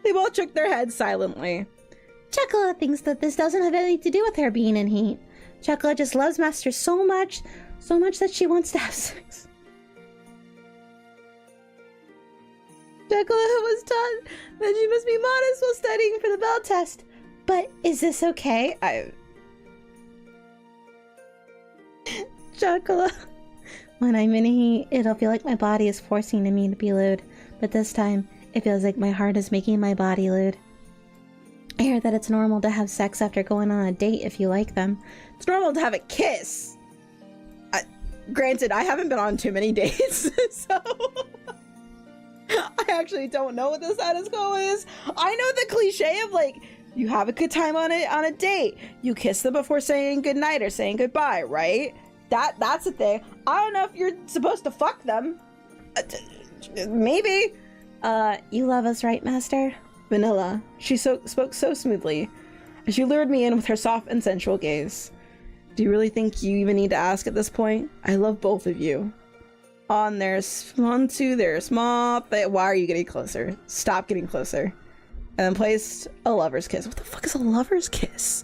Speaker 1: They both shook their heads silently.
Speaker 2: Chocolate thinks that this doesn't have anything to do with her being in heat. Chocolate just loves Master so much that she wants to have sex. Chocolate was taught that she must be modest while studying for the bell test. But is this okay? Chocolate. When I'm in heat, it'll feel like my body is forcing me to be lewd. But this time, it feels like my heart is making my body lewd. I hear that it's normal to have sex after going on a date if you like them.
Speaker 1: It's normal to have a kiss. Granted, I haven't been on too many dates, so... I actually don't know what the status quo is. I know the cliche of like, you have a good time on a date. You kiss them before saying goodnight or saying goodbye, right? That's a thing. I don't know if you're supposed to fuck them. Maybe.
Speaker 2: You love us, right, Master?
Speaker 1: Vanilla. She spoke so smoothly as she lured me in with her soft and sensual gaze. Do you really think you even need to ask at this point? I love both of you. On there's one, two, there's small. Why are you getting closer? Stop getting closer. And then placed a lover's kiss. What the fuck is a lover's kiss?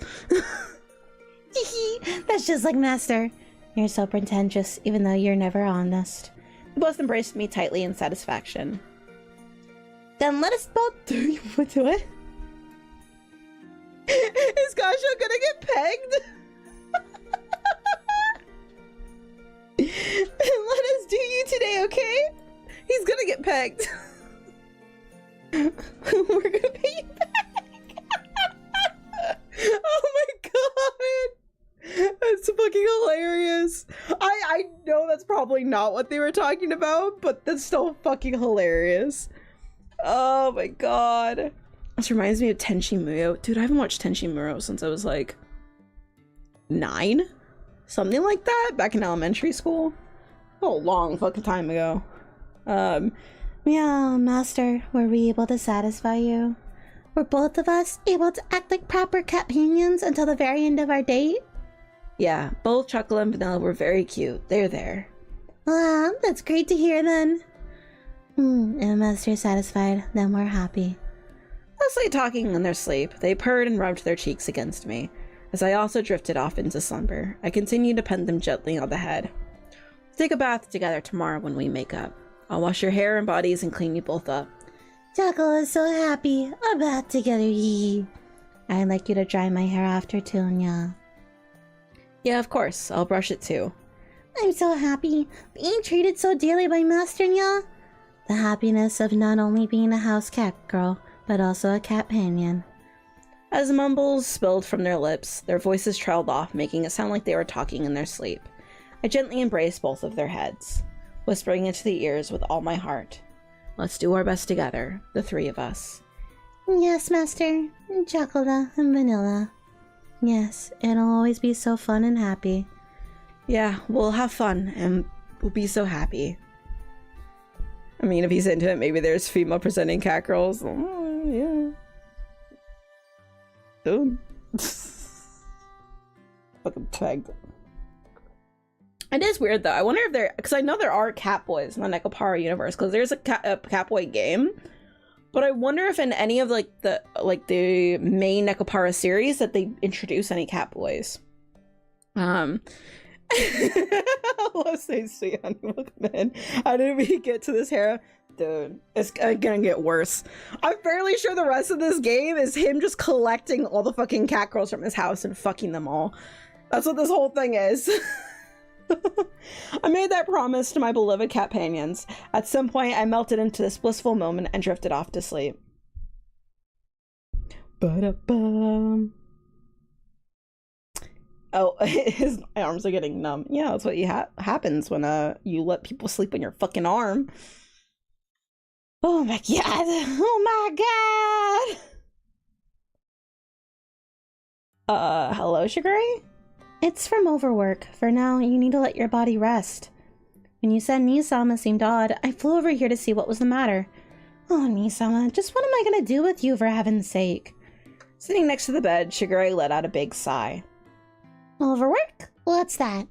Speaker 2: That's just like Master. You're so pretentious, even though you're never honest.
Speaker 1: They both embraced me tightly in satisfaction.
Speaker 2: Then let us both do it.
Speaker 1: Is Kashou gonna get pegged? Let us do you today, okay? He's gonna get pegged. We're gonna pay you back. Oh my god. That's fucking hilarious. I know that's probably not what they were talking about, but that's still fucking hilarious. Oh my god. This reminds me of Tenchi Muyo. Dude, I haven't watched Tenchi Muyo since I was like 9? Something like that, back in elementary school. Oh, long fucking time ago.
Speaker 2: Yeah, Master, were we able to satisfy you? Were both of us able to act like proper companions until the very end of our date?
Speaker 1: Yeah, both Chocolate and Vanilla were very cute. They're there.
Speaker 2: That's great to hear then. If Master's satisfied, then we're happy.
Speaker 1: Mostly talking in their sleep, they purred and rubbed their cheeks against me. As I also drifted off into slumber, I continued to pet them gently on the head. We'll take a bath together tomorrow when we make up. I'll wash your hair and bodies and clean you both up.
Speaker 2: Chocolate is so happy. A bath together, yee. I'd like you to dry my hair after too, Nya.
Speaker 1: Yeah, of course. I'll brush it too.
Speaker 2: I'm so happy. Being treated so dearly by Master Nya. The happiness of not only being a house cat girl, but also a cat companion.
Speaker 1: As mumbles spilled from their lips, their voices trailed off, making it sound like they were talking in their sleep. I gently embraced both of their heads, whispering into the ears with all my heart. Let's do our best together, the three of us.
Speaker 2: Yes, Master. Chocolate and Vanilla. Yes, it'll always be so fun and happy.
Speaker 1: Yeah, we'll have fun, and will be so happy. I mean, if he's into it, maybe there's female presenting cat girls. Oh, yeah. Dude. Fucking pegged. It is weird though. I wonder if there, because I know there are cat boys in the NekoPara universe, because there's a cat boy game. But I wonder if in any of like the main NekoPara series that they introduce any cat boys. I love saying sweet honey, welcome in. How did we get to this hair? Dude, it's gonna get worse. I'm fairly sure the rest of this game is him just collecting all the fucking cat girls from his house and fucking them all. That's what this whole thing is. I made that promise to my beloved cat companions. At some point, I melted into this blissful moment and drifted off to sleep. Ba-da-bum. Oh, his arms are getting numb. Yeah, that's what happens when you let people sleep on your fucking arm. Oh my god. Oh my god. Hello, Shigure?
Speaker 2: It's from overwork. For now, you need to let your body rest. When you said Nisama seemed odd, I flew over here to see what was the matter. Oh, Nisama, just what am I gonna do with you, for heaven's sake?
Speaker 1: Sitting next to the bed, Shigure let out a big sigh.
Speaker 2: Overwork? What's that?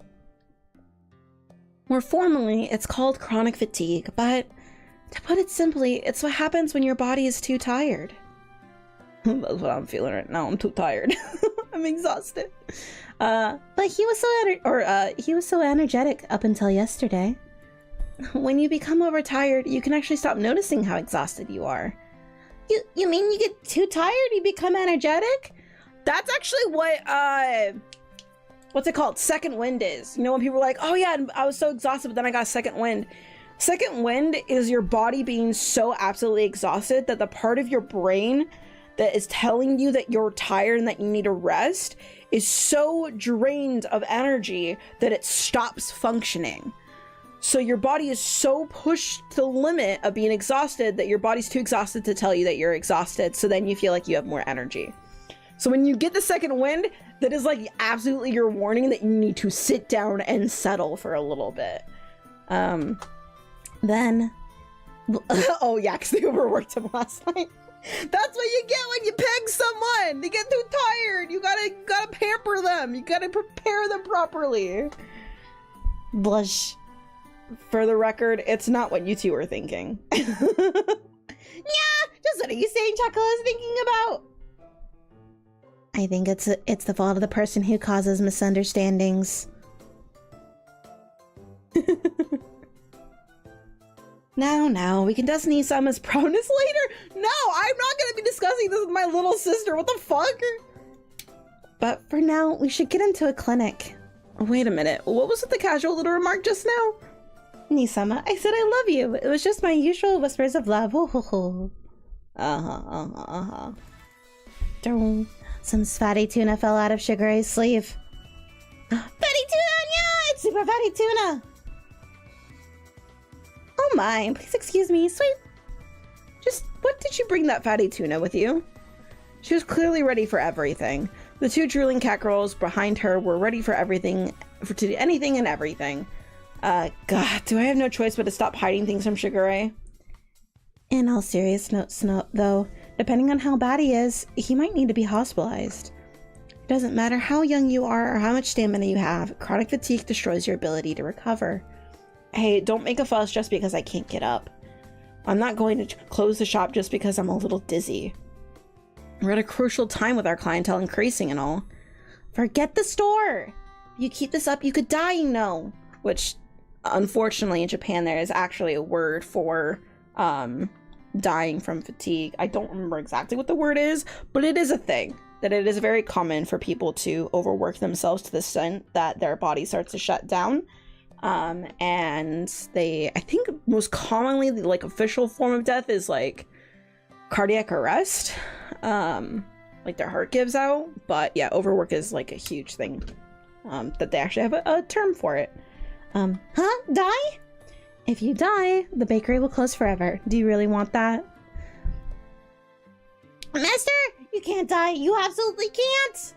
Speaker 1: More formally, it's called chronic fatigue, but to put it simply, it's what happens when your body is too tired. That's what I'm feeling right now. I'm too tired. I'm exhausted.
Speaker 2: But he was so energetic up until yesterday.
Speaker 1: When you become overtired, you can actually stop noticing how exhausted you are.
Speaker 2: You mean you get too tired, you become energetic?
Speaker 1: That's actually what what's it called? Second wind is. You know, when people are like, oh yeah, I was so exhausted, but then I got second wind. Second wind is your body being so absolutely exhausted that the part of your brain that is telling you that you're tired and that you need to rest is so drained of energy that it stops functioning. So your body is so pushed to the limit of being exhausted that your body's too exhausted to tell you that you're exhausted. So then you feel like you have more energy. So when you get the second wind, that is like absolutely your warning that you need to sit down and settle for a little bit.
Speaker 2: Then...
Speaker 1: oh yeah, because they overworked him last night. That's what you get when you peg someone. They get too tired. You gotta pamper them. You gotta prepare them properly.
Speaker 2: Blush.
Speaker 1: For the record, it's not what you two are thinking.
Speaker 2: Yeah, just what are you saying Chuckle is thinking about? I think it's the fault of the person who causes misunderstandings.
Speaker 1: Now, we can discuss Nisama's proneness later? No, I'm not gonna be discussing this with my little sister. What the fuck?
Speaker 2: But for now, we should get into a clinic.
Speaker 1: Wait a minute. What was with the casual little remark just now?
Speaker 2: Nisama, I said I love you. It was just my usual whispers of love. Some fatty tuna fell out of Shigure's sleeve. Fatty tuna! Yeah, it's super fatty tuna! Oh my, please excuse me, sweet.
Speaker 1: Just, what did you bring that fatty tuna with you? She was clearly ready for everything. The two drooling cat girls behind her were ready for everything, to anything and everything. God, do I have no choice but to stop hiding things from Shigure?
Speaker 2: In all seriousness, though, depending on how bad he is, he might need to be hospitalized. It doesn't matter how young you are or how much stamina you have, chronic fatigue destroys your ability to recover.
Speaker 1: Hey, don't make a fuss just because I can't get up. I'm not going to close the shop just because I'm a little dizzy. We're at a crucial time with our clientele increasing and all.
Speaker 2: Forget the store!
Speaker 1: If you keep this up, you could die, you know. Which, unfortunately, in Japan, there is actually a word for dying from fatigue. I don't remember exactly what the word is, but it is a thing. That it is very common for people to overwork themselves to the extent that their body starts to shut down. And I think most commonly, the like official form of death is like cardiac arrest. Like their heart gives out. But yeah, overwork is like a huge thing. That they actually have a term for it.
Speaker 2: Die? If you die, the bakery will close forever. Do you really want that? Master, you can't die. You absolutely can't.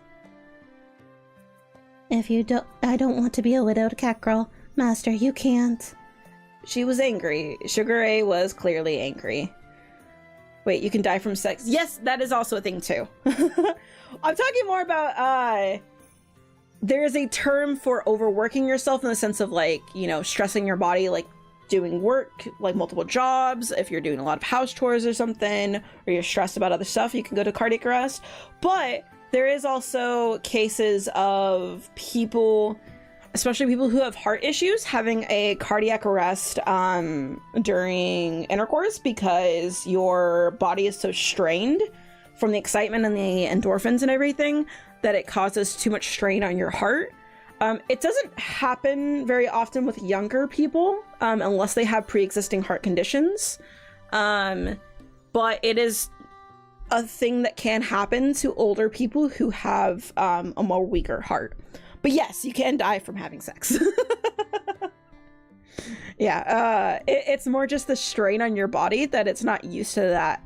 Speaker 2: If you don't, I don't want to be a widowed cat girl. Master, you can't.
Speaker 1: She was angry. Sugar Ray was clearly angry. Wait, you can die from sex. Yes, that is also a thing too. I'm talking more about, there's a term for overworking yourself in the sense of like, you know, stressing your body, like doing work, like multiple jobs. If you're doing a lot of house chores or something, or you're stressed about other stuff, you can go to cardiac arrest. But there is also cases of people, especially people who have heart issues, having a cardiac arrest during intercourse because your body is so strained from the excitement and the endorphins and everything that it causes too much strain on your heart. It doesn't happen very often with younger people unless they have pre-existing heart conditions. But it is a thing that can happen to older people who have a more weaker heart. But yes, you can die from having sex. Yeah, it's more just the strain on your body that it's not used to that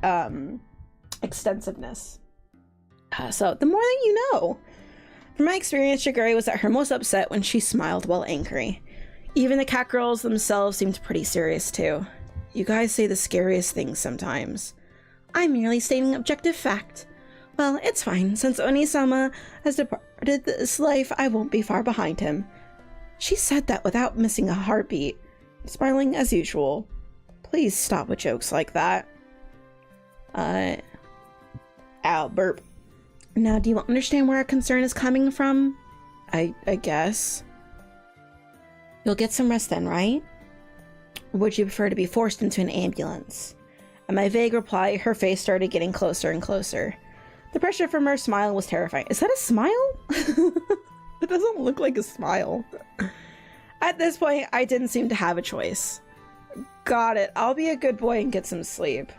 Speaker 1: extensiveness. So the more that you know. From my experience, Shigure was at her most upset when she smiled while angry. Even the Catgirls themselves seemed pretty serious too. You guys say the scariest things sometimes. I'm merely stating objective fact. Well, it's fine. Since Oni-sama has departed this life, I won't be far behind him. She said that without missing a heartbeat, smiling as usual. Please stop with jokes like that. Ow, burp. Now, do you understand where our concern is coming from? I guess. You'll get some rest then, right? Or would you prefer to be forced into an ambulance? At my vague reply, her face started getting closer and closer. The pressure from her smile was terrifying. Is that a smile? It doesn't look like a smile. At this point, I didn't seem to have a choice. Got it. I'll be a good boy and get some sleep.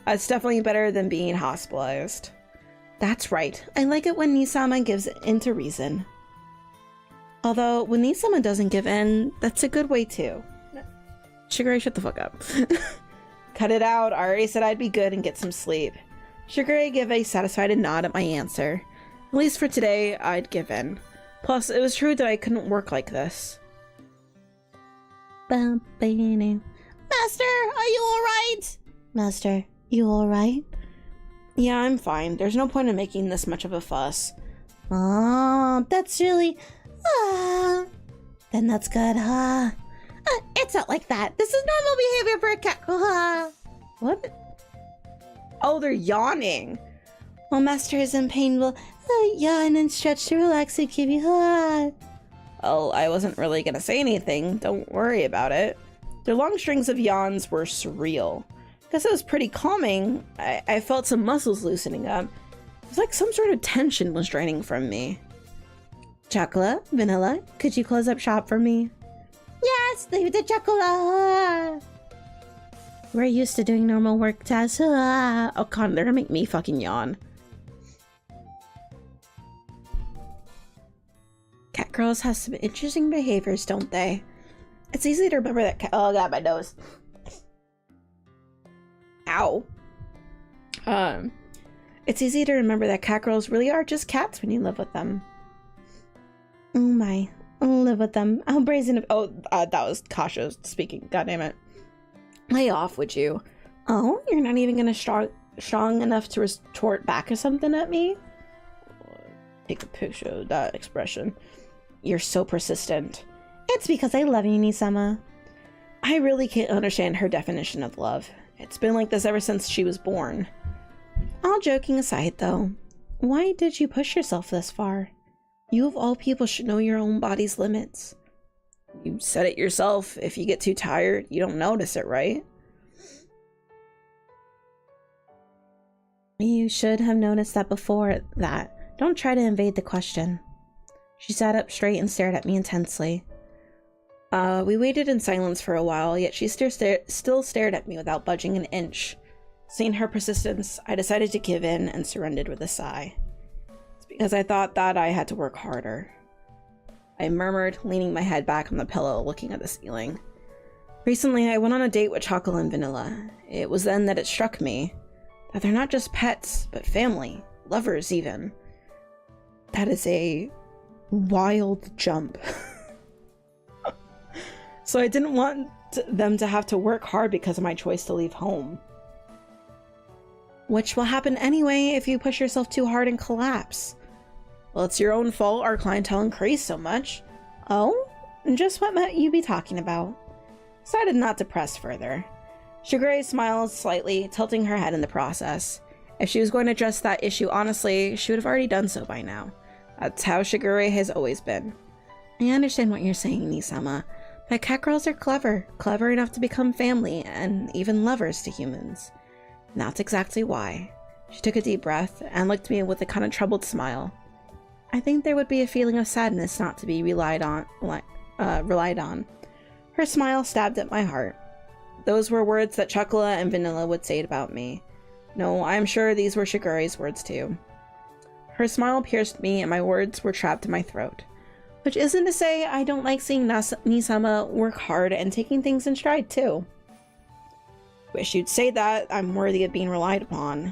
Speaker 1: It's definitely better than being hospitalized. That's right. I like it when Nisama gives in to reason. Although, when Nisama doesn't give in, that's a good way too. Shigure, shut the fuck up. Cut it out. I already said I'd be good and get some sleep. Shigure gave a satisfied nod at my answer. At least for today, I'd give in. Plus, it was true that I couldn't work like this.
Speaker 2: Master, are you alright? Master, you alright?
Speaker 1: Yeah, I'm fine. There's no point in making this much of a fuss.
Speaker 2: Oh, that's really... Then that's good, huh? It's not like that. This is normal behavior for a cat.
Speaker 1: What? Oh, they're yawning.
Speaker 2: While Master is in pain, will yawn and stretch to relax and give you
Speaker 1: Oh, I wasn't really gonna say anything. Don't worry about it. Their long strings of yawns were surreal. Guess it was pretty calming. I felt some muscles loosening up. It was like some sort of tension was draining from me.
Speaker 2: Chocolate, vanilla, could you close up shop for me? Yes, leave the chocolate. We're used to doing normal work tasks.
Speaker 1: Oh god, they're gonna make me fucking yawn. Catgirls have some interesting behaviors, don't they? It's easy to remember that oh god, my nose. Ow. It's easy to remember that catgirls really are just cats when you live with them.
Speaker 2: Oh my, I'll live with them. How brazen
Speaker 1: of- that was Kashou speaking, god damn it. Lay off, would you? Oh, you're not even gonna strong enough to retort back or something at me? Take a picture of that expression. You're so persistent.
Speaker 2: It's because I love you, Nisama.
Speaker 1: I really can't understand her definition of love. It's been like this ever since she was born. All joking aside, though, why did you push yourself this far? You of all people should know your own body's limits. You said it yourself. If you get too tired, you don't notice it, right?
Speaker 2: You should have noticed that before that. Don't try to invade the question.
Speaker 1: She sat up straight and stared at me intensely. We waited in silence for a while, yet she still stared at me without budging an inch. Seeing her persistence, I decided to give in and surrendered with a sigh. It's because I thought that I had to work harder. I murmured, leaning my head back on the pillow, looking at the ceiling. Recently, I went on a date with Chocolate and Vanilla. It was then that it struck me that they're not just pets, but family, lovers even. That is a wild jump. So I didn't want them to have to work hard because of my choice to leave home. Which will happen anyway if you push yourself too hard and collapse. Well, it's your own fault our clientele increased so much. Oh? Just what might you be talking about? Decided not to press further. Shigure smiled slightly, tilting her head in the process. If she was going to address that issue honestly, she would have already done so by now. That's how Shigure has always been. I understand what you're saying, Nisama, but catgirls are clever enough to become family and even lovers to humans. And that's exactly why. She took a deep breath and looked at me with a kind of troubled smile. I think there would be a feeling of sadness not to be relied on. Her smile stabbed at my heart. Those were words that Chocolate and Vanilla would say about me. No, I'm sure these were Shigure's words too. Her smile pierced me and my words were trapped in my throat. Which isn't to say I don't like seeing Nisama work hard and taking things in stride too. Wish you'd say that I'm worthy of being relied upon.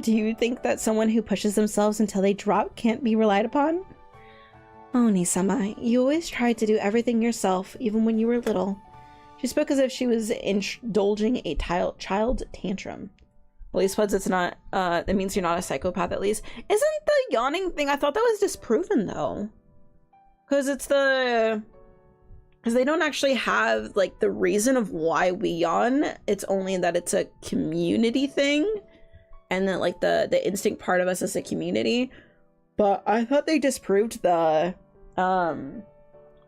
Speaker 1: Do you think that someone who pushes themselves until they drop can't be relied upon? Oh, Nisama, you always tried to do everything yourself, even when you were little. She spoke as if she was indulging a child tantrum. At least once it's not, that means you're not a psychopath at least. Isn't the yawning thing, I thought that was disproven though. Because they don't actually have like the reason of why we yawn. It's only that it's a community thing. And then like the instinct part of us is a community. But I thought they disproved the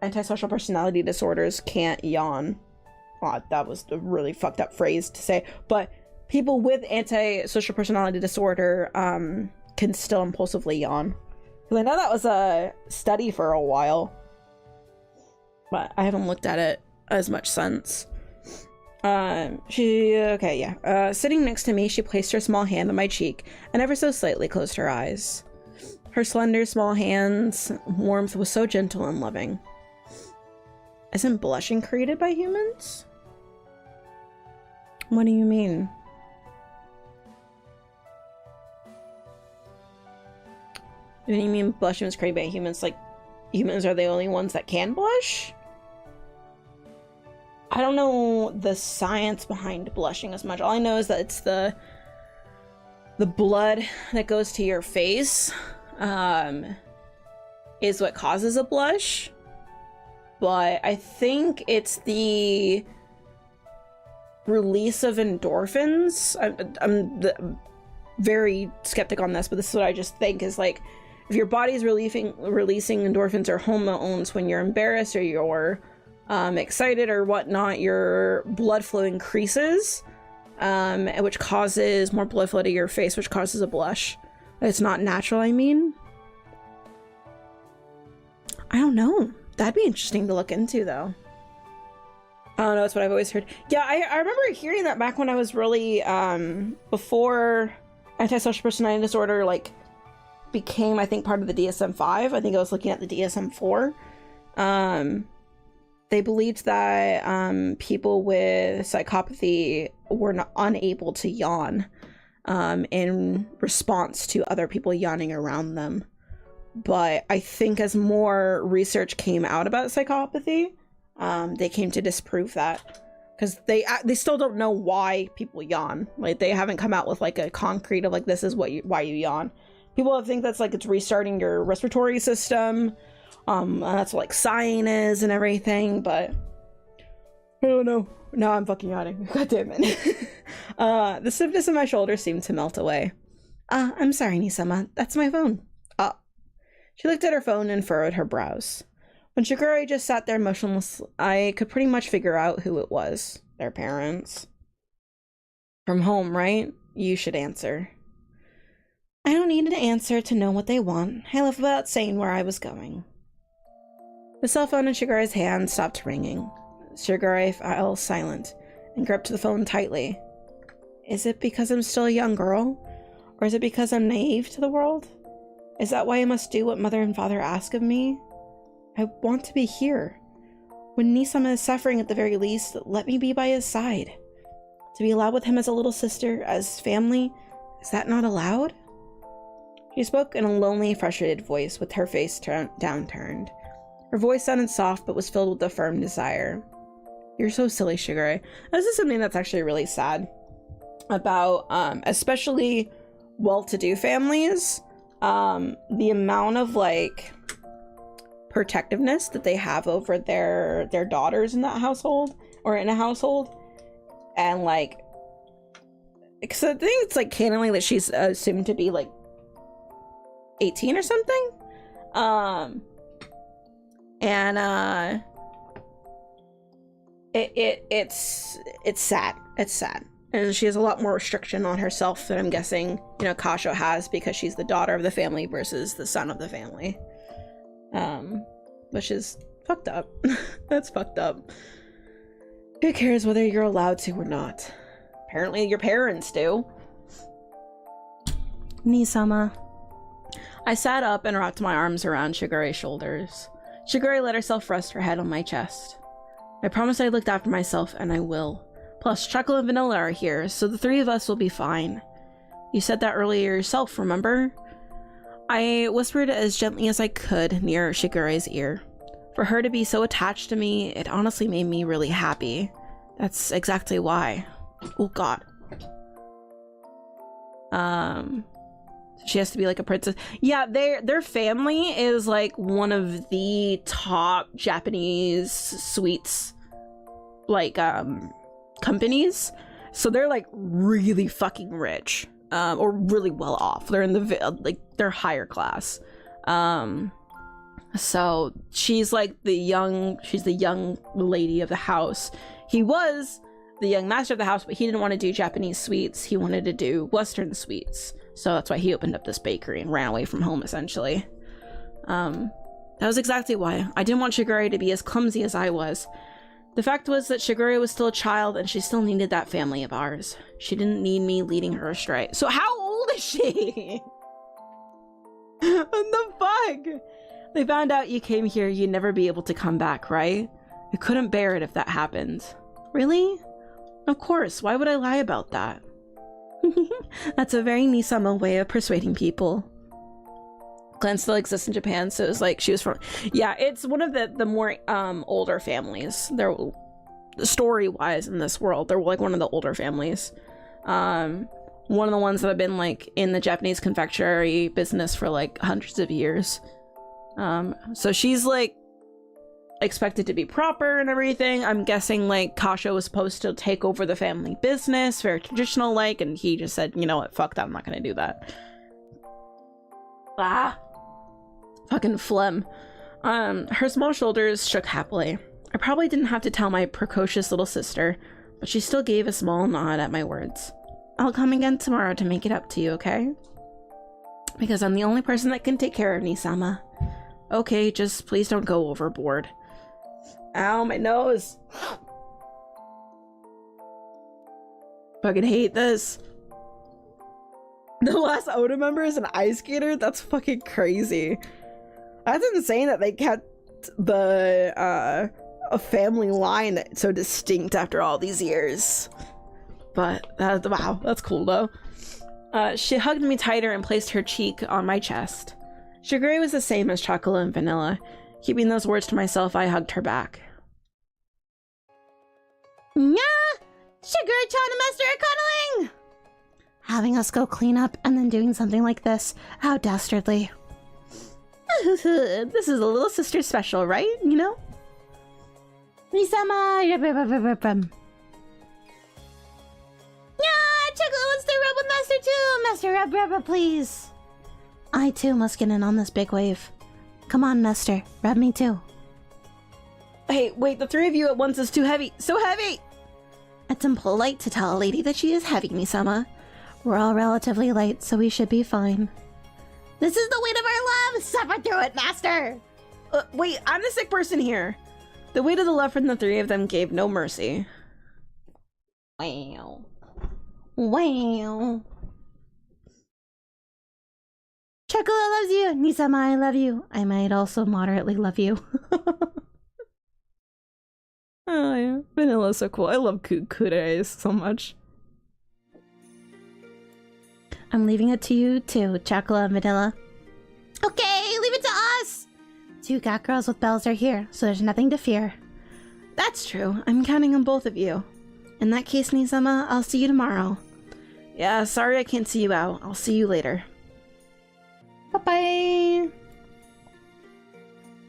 Speaker 1: antisocial personality disorders can't yawn. Oh, that was a really fucked up phrase to say. But people with antisocial personality disorder can still impulsively yawn. Because I know that was a study for a while. But I haven't looked at it as much since. Sitting next to me, she placed her small hand on my cheek and ever so slightly closed her eyes. Her slender, small hand's warmth was so gentle and loving. Isn't blushing created by humans? What do you mean? What do you mean blushing was created by humans? Like, humans are the only ones that can blush? I don't know the science behind blushing as much. All I know is that it's the blood that goes to your face is what causes a blush. But I think it's the release of endorphins. I'm very skeptic on this, but this is what I just think is like, if your body's releasing endorphins or hormones when you're embarrassed or you're excited or whatnot, your blood flow increases, which causes more blood flow to your face, which causes a blush. It's not natural, I mean. I don't know. That'd be interesting to look into, though. I don't know, it's what I've always heard. Yeah, I remember hearing that back when I was really, before antisocial personality disorder, like, became, I think, part of the DSM-5. I think I was looking at the DSM-4. They believed that people with psychopathy were unable to yawn in response to other people yawning around them. But I think as more research came out about psychopathy, they came to disprove that. Because they still don't know why people yawn. Like, they haven't come out with like a concrete of like, this is why you yawn. People think that's like it's restarting your respiratory system. And that's what like sighing is and everything, but I don't know. Now I'm fucking yawning. God damn it. The stiffness in my shoulders seemed to melt away. I'm sorry, Nisama. That's my phone. She looked at her phone and furrowed her brows. When Shigure just sat there motionless, I could pretty much figure out who it was. Their parents. From home, right? You should answer. I don't need an answer to know what they want. I left without saying where I was going. The cell phone in Shigure's hand stopped ringing. Shigure fell silent and gripped the phone tightly. Is it because I'm still a young girl? Or is it because I'm naive to the world? Is that why I must do what mother and father ask of me? I want to be here. When Nisama is suffering at the very least, let me be by his side. To be allowed with him as a little sister, as family, is that not allowed? She spoke in a lonely, frustrated voice with her face downturned. Her voice sounded soft, but was filled with a firm desire. You're so silly, Shigure. This is something that's actually really sad about, especially well-to-do families. The amount of, like, protectiveness that they have over their daughters in that household, or in a household. And, like, because I think it's, like, canonly that she's assumed to be, like, 18 or something. It's sad. It's sad. And she has a lot more restriction on herself than I'm guessing, you know, Kashou has, because she's the daughter of the family versus the son of the family. Which is fucked up. That's fucked up. Who cares whether you're allowed to or not? Apparently your parents do.
Speaker 2: Nisama.
Speaker 1: I sat up and wrapped my arms around Shigure's shoulders. Shigure let herself rest her head on my chest. I promised I'd look after myself, and I will. Plus, Chocolate and Vanilla are here, so the three of us will be fine. You said that earlier yourself, remember? I whispered as gently as I could near Shigure's ear. For her to be so attached to me, it honestly made me really happy. That's exactly why. Oh god. She has to be like a princess. Yeah, their family is like one of the top Japanese sweets, like, companies. So they're like really fucking rich, or really well off. They're in the, like, they're higher class. So she's like she's the young lady of the house. He was the young master of the house, but he didn't want to do Japanese sweets. He wanted to do Western sweets. So that's why he opened up this bakery and ran away from home, essentially. That was exactly why. I didn't want Shigure to be as clumsy as I was. The fact was that Shigure was still a child, and she still needed that family of ours. She didn't need me leading her astray. So how old is she? What the fuck? They found out you came here, you'd never be able to come back, right? I couldn't bear it if that happened. Really? Of course, why would I lie about that? That's a very Nisama way of persuading people. Clan still exists in Japan, so it's like she was from... Yeah, it's one of the more older families. They're story-wise in this world. They're like one of the older families. One of the ones that have been like in the Japanese confectionery business for like hundreds of years. So she's like expected to be proper and everything. I'm guessing like Kashou was supposed to take over the family business, very traditional like, and he just said, you know what, fuck that, I'm not gonna do that. Ah, fucking phlegm. Her small shoulders shook happily. I probably didn't have to tell my precocious little sister, but she still gave a small nod at my words. I'll come again tomorrow to make it up to you, okay? Because I'm the only person that can take care of Nisama. Okay, just please don't go overboard. Ow, my nose. Fucking hate this. The last Oda member is an ice skater? That's fucking crazy. That's insane that they kept the a family line so distinct after all these years. But wow, that's cool though. She hugged me tighter and placed her cheek on my chest. Shigure was the same as Chocolate and Vanilla. Keeping those words to myself, I hugged her back.
Speaker 2: Nya! Shigure-chan and Master are cuddling! Having us go clean up and then doing something like this. How dastardly.
Speaker 1: This is a little sister special, right? You know?
Speaker 2: Nisama! Nya! Chocolate wants to rub with Master too! Master, rub, please! I too must get in on this big wave. Come on, Nestor. Rub me too.
Speaker 1: Hey, wait, the three of you at once is too heavy. So heavy!
Speaker 2: It's impolite to tell a lady that she is heavy, Nisama. We're all relatively light, so we should be fine. This is the weight of our love! Suffer through it, Master!
Speaker 1: Wait, I'm the sick person here. The weight of the love from the three of them gave no mercy.
Speaker 2: Wow. Wow. Chocolate loves you. Nisama, I love you. I might also moderately love you.
Speaker 1: Oh yeah, Vanilla's so cool. I love Kureis so much.
Speaker 2: I'm leaving it to you too, Chocolate and Vanilla. Okay, leave it to us! two cat girls with bells are here, so there's nothing to fear.
Speaker 1: That's true. I'm counting on both of you. In that case, Nizama, I'll see you tomorrow. Yeah, sorry I can't see you out. I'll see you later. Bye-bye.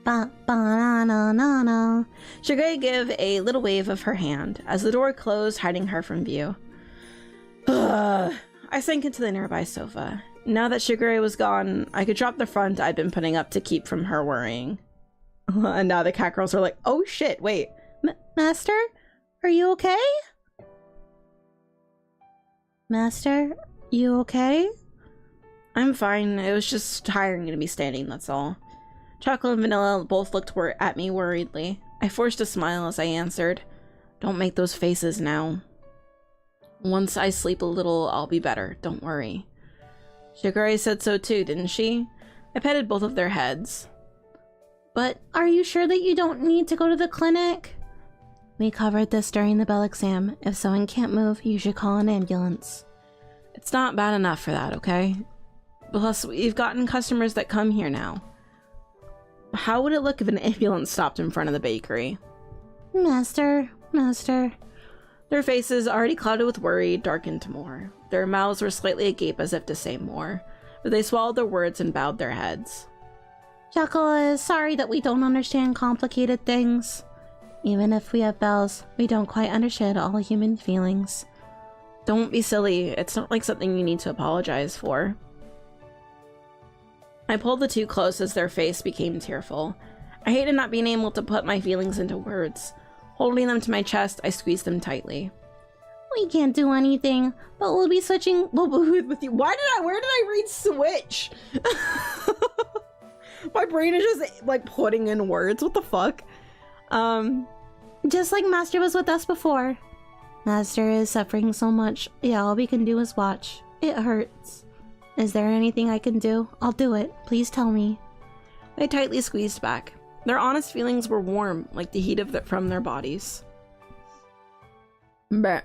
Speaker 2: Ba-ba-na-na-na-na.
Speaker 1: Shigure gave a little wave of her hand as the door closed, hiding her from view. I sank into the nearby sofa. Now that Shigure was gone, I could drop the front I'd been putting up to keep from her worrying. And now the cat girls are like, oh shit, wait.
Speaker 2: Master? Are you okay? Master? You okay?
Speaker 1: I'm fine. It was just tiring to be standing, that's all. Chocolate and Vanilla both looked at me worriedly. I forced a smile as I answered, don't make those faces now. Once I sleep a little, I'll be better. Don't worry. Shigure said so too, didn't she? I petted both of their heads.
Speaker 2: But are you sure that you don't need to go to the clinic? We covered this during the bell exam. If someone can't move, you should call an ambulance.
Speaker 1: It's not bad enough for that, okay? Plus, we've gotten customers that come here now. How would it look if an ambulance stopped in front of the bakery?
Speaker 2: Master.
Speaker 1: Their faces, already clouded with worry, darkened more. Their mouths were slightly agape as if to say more, but they swallowed their words and bowed their heads.
Speaker 2: Chocola is sorry that we don't understand complicated things. Even if we have bells, we don't quite understand all human feelings.
Speaker 1: Don't be silly. It's not like something you need to apologize for. I pulled the two close as their face became tearful. I hated not being able to put my feelings into words. Holding them to my chest, I squeezed them tightly.
Speaker 2: We can't do anything, but we'll be switching
Speaker 1: with you. Where did I read switch? My brain is just like putting in words. What the fuck?
Speaker 2: Just like Master was with us before. Master is suffering so much. Yeah, all we can do is watch. It hurts. Is there anything I can do? I'll do it. Please tell me.
Speaker 1: They tightly squeezed back. Their honest feelings were warm, like the heat from their bodies. Bleh.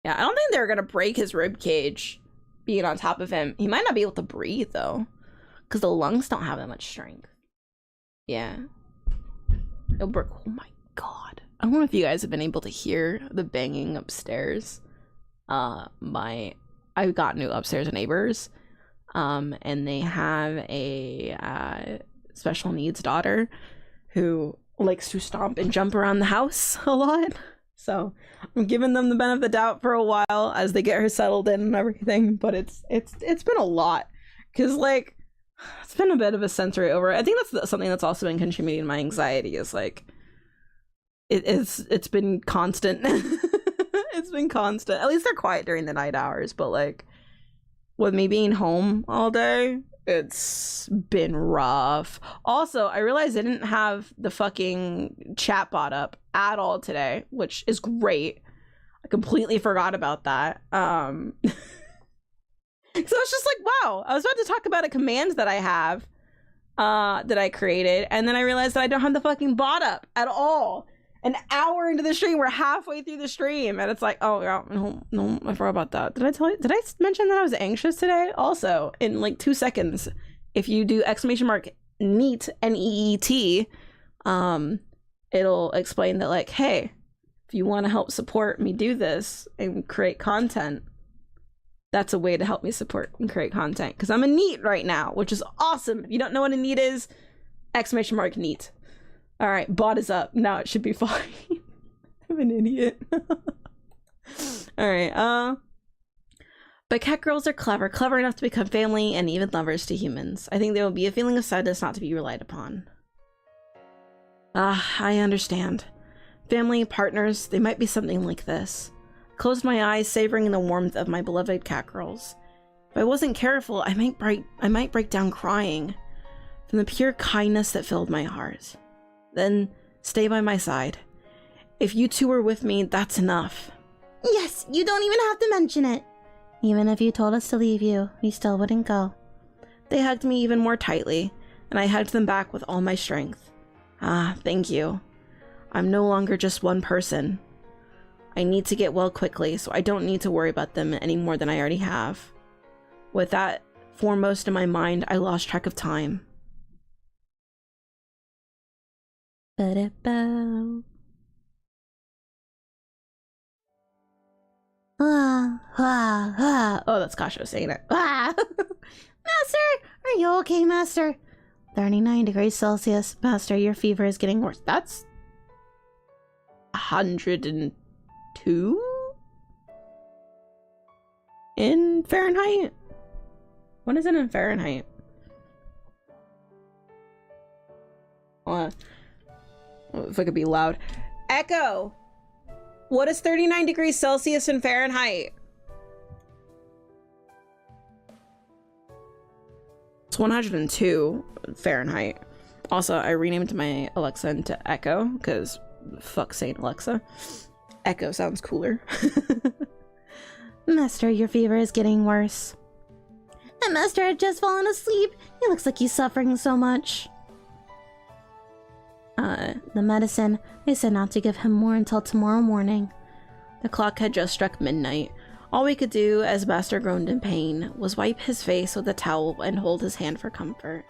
Speaker 1: Yeah, I don't think they're gonna break his rib cage being on top of him. He might not be able to breathe though, because the lungs don't have that much strength. Yeah. It'll break. Oh my god. I don't know if you guys have been able to hear the banging upstairs. I've got new upstairs neighbors. And they have a special needs daughter who likes to stomp and jump around the house a lot. So I'm giving them the benefit of the doubt for a while as they get her settled in and everything. But it's been a lot, because like it's been a bit of a sensory over. I think that's something that's also been contributing to my anxiety. Is like it's been constant. It's been constant. At least they're quiet during the night hours, but like with me being home all day, it's been rough. Also, I realized I didn't have the fucking chatbot up at all today, which is great. I completely forgot about that. So it's just like, wow, I was about to talk about a command that I have that I created, and then I realized that I don't have the fucking bot up at all. An hour into the stream, we're halfway through the stream, and it's like, oh yeah, no, I forgot about that. Did I mention that I was anxious today? Also, in like 2 seconds, if you do !NEET, NEET, it'll explain that like, hey, if you want to help support me do this and create content, that's a way to help me support and create content, because I'm a NEET right now, which is awesome. If you don't know what a NEET is, !NEET. All right, bot is up. Now it should be fine. I'm an idiot. All right, but cat girls are clever enough to become family and even lovers to humans. I think there will be a feeling of sadness not to be relied upon. I understand. Family, partners, they might be something like this. I closed my eyes, savoring the warmth of my beloved cat girls. If I wasn't careful, I might break down crying from the pure kindness that filled my heart. Then stay by my side. If you two were with me, that's enough.
Speaker 2: Yes, you don't even have to mention it. Even if you told us to leave you, we still wouldn't go.
Speaker 1: They hugged me even more tightly, and I hugged them back with all my strength. Thank you. I'm no longer just one person. I need to get well quickly, so I don't need to worry about them any more than I already have. With that foremost in my mind, I lost track of time.
Speaker 2: Ba-da-ba.
Speaker 1: Oh, that's Kashou saying it.
Speaker 2: Master, are you okay, Master? 39 degrees Celsius. Master, your fever is getting worse.
Speaker 1: That's 102 in Fahrenheit? What is it in Fahrenheit? If I could be loud. Echo! What is 39 degrees Celsius in Fahrenheit? It's 102 Fahrenheit. Also, I renamed my Alexa into Echo, because fuck Saint Alexa. Echo sounds cooler.
Speaker 2: Master, your fever is getting worse. And Master had just fallen asleep. He looks like he's suffering so much. The medicine, they said not to give him more until tomorrow morning.
Speaker 1: The clock had just struck midnight. All we could do, as Master groaned in pain, was wipe his face with a towel and hold his hand for comfort.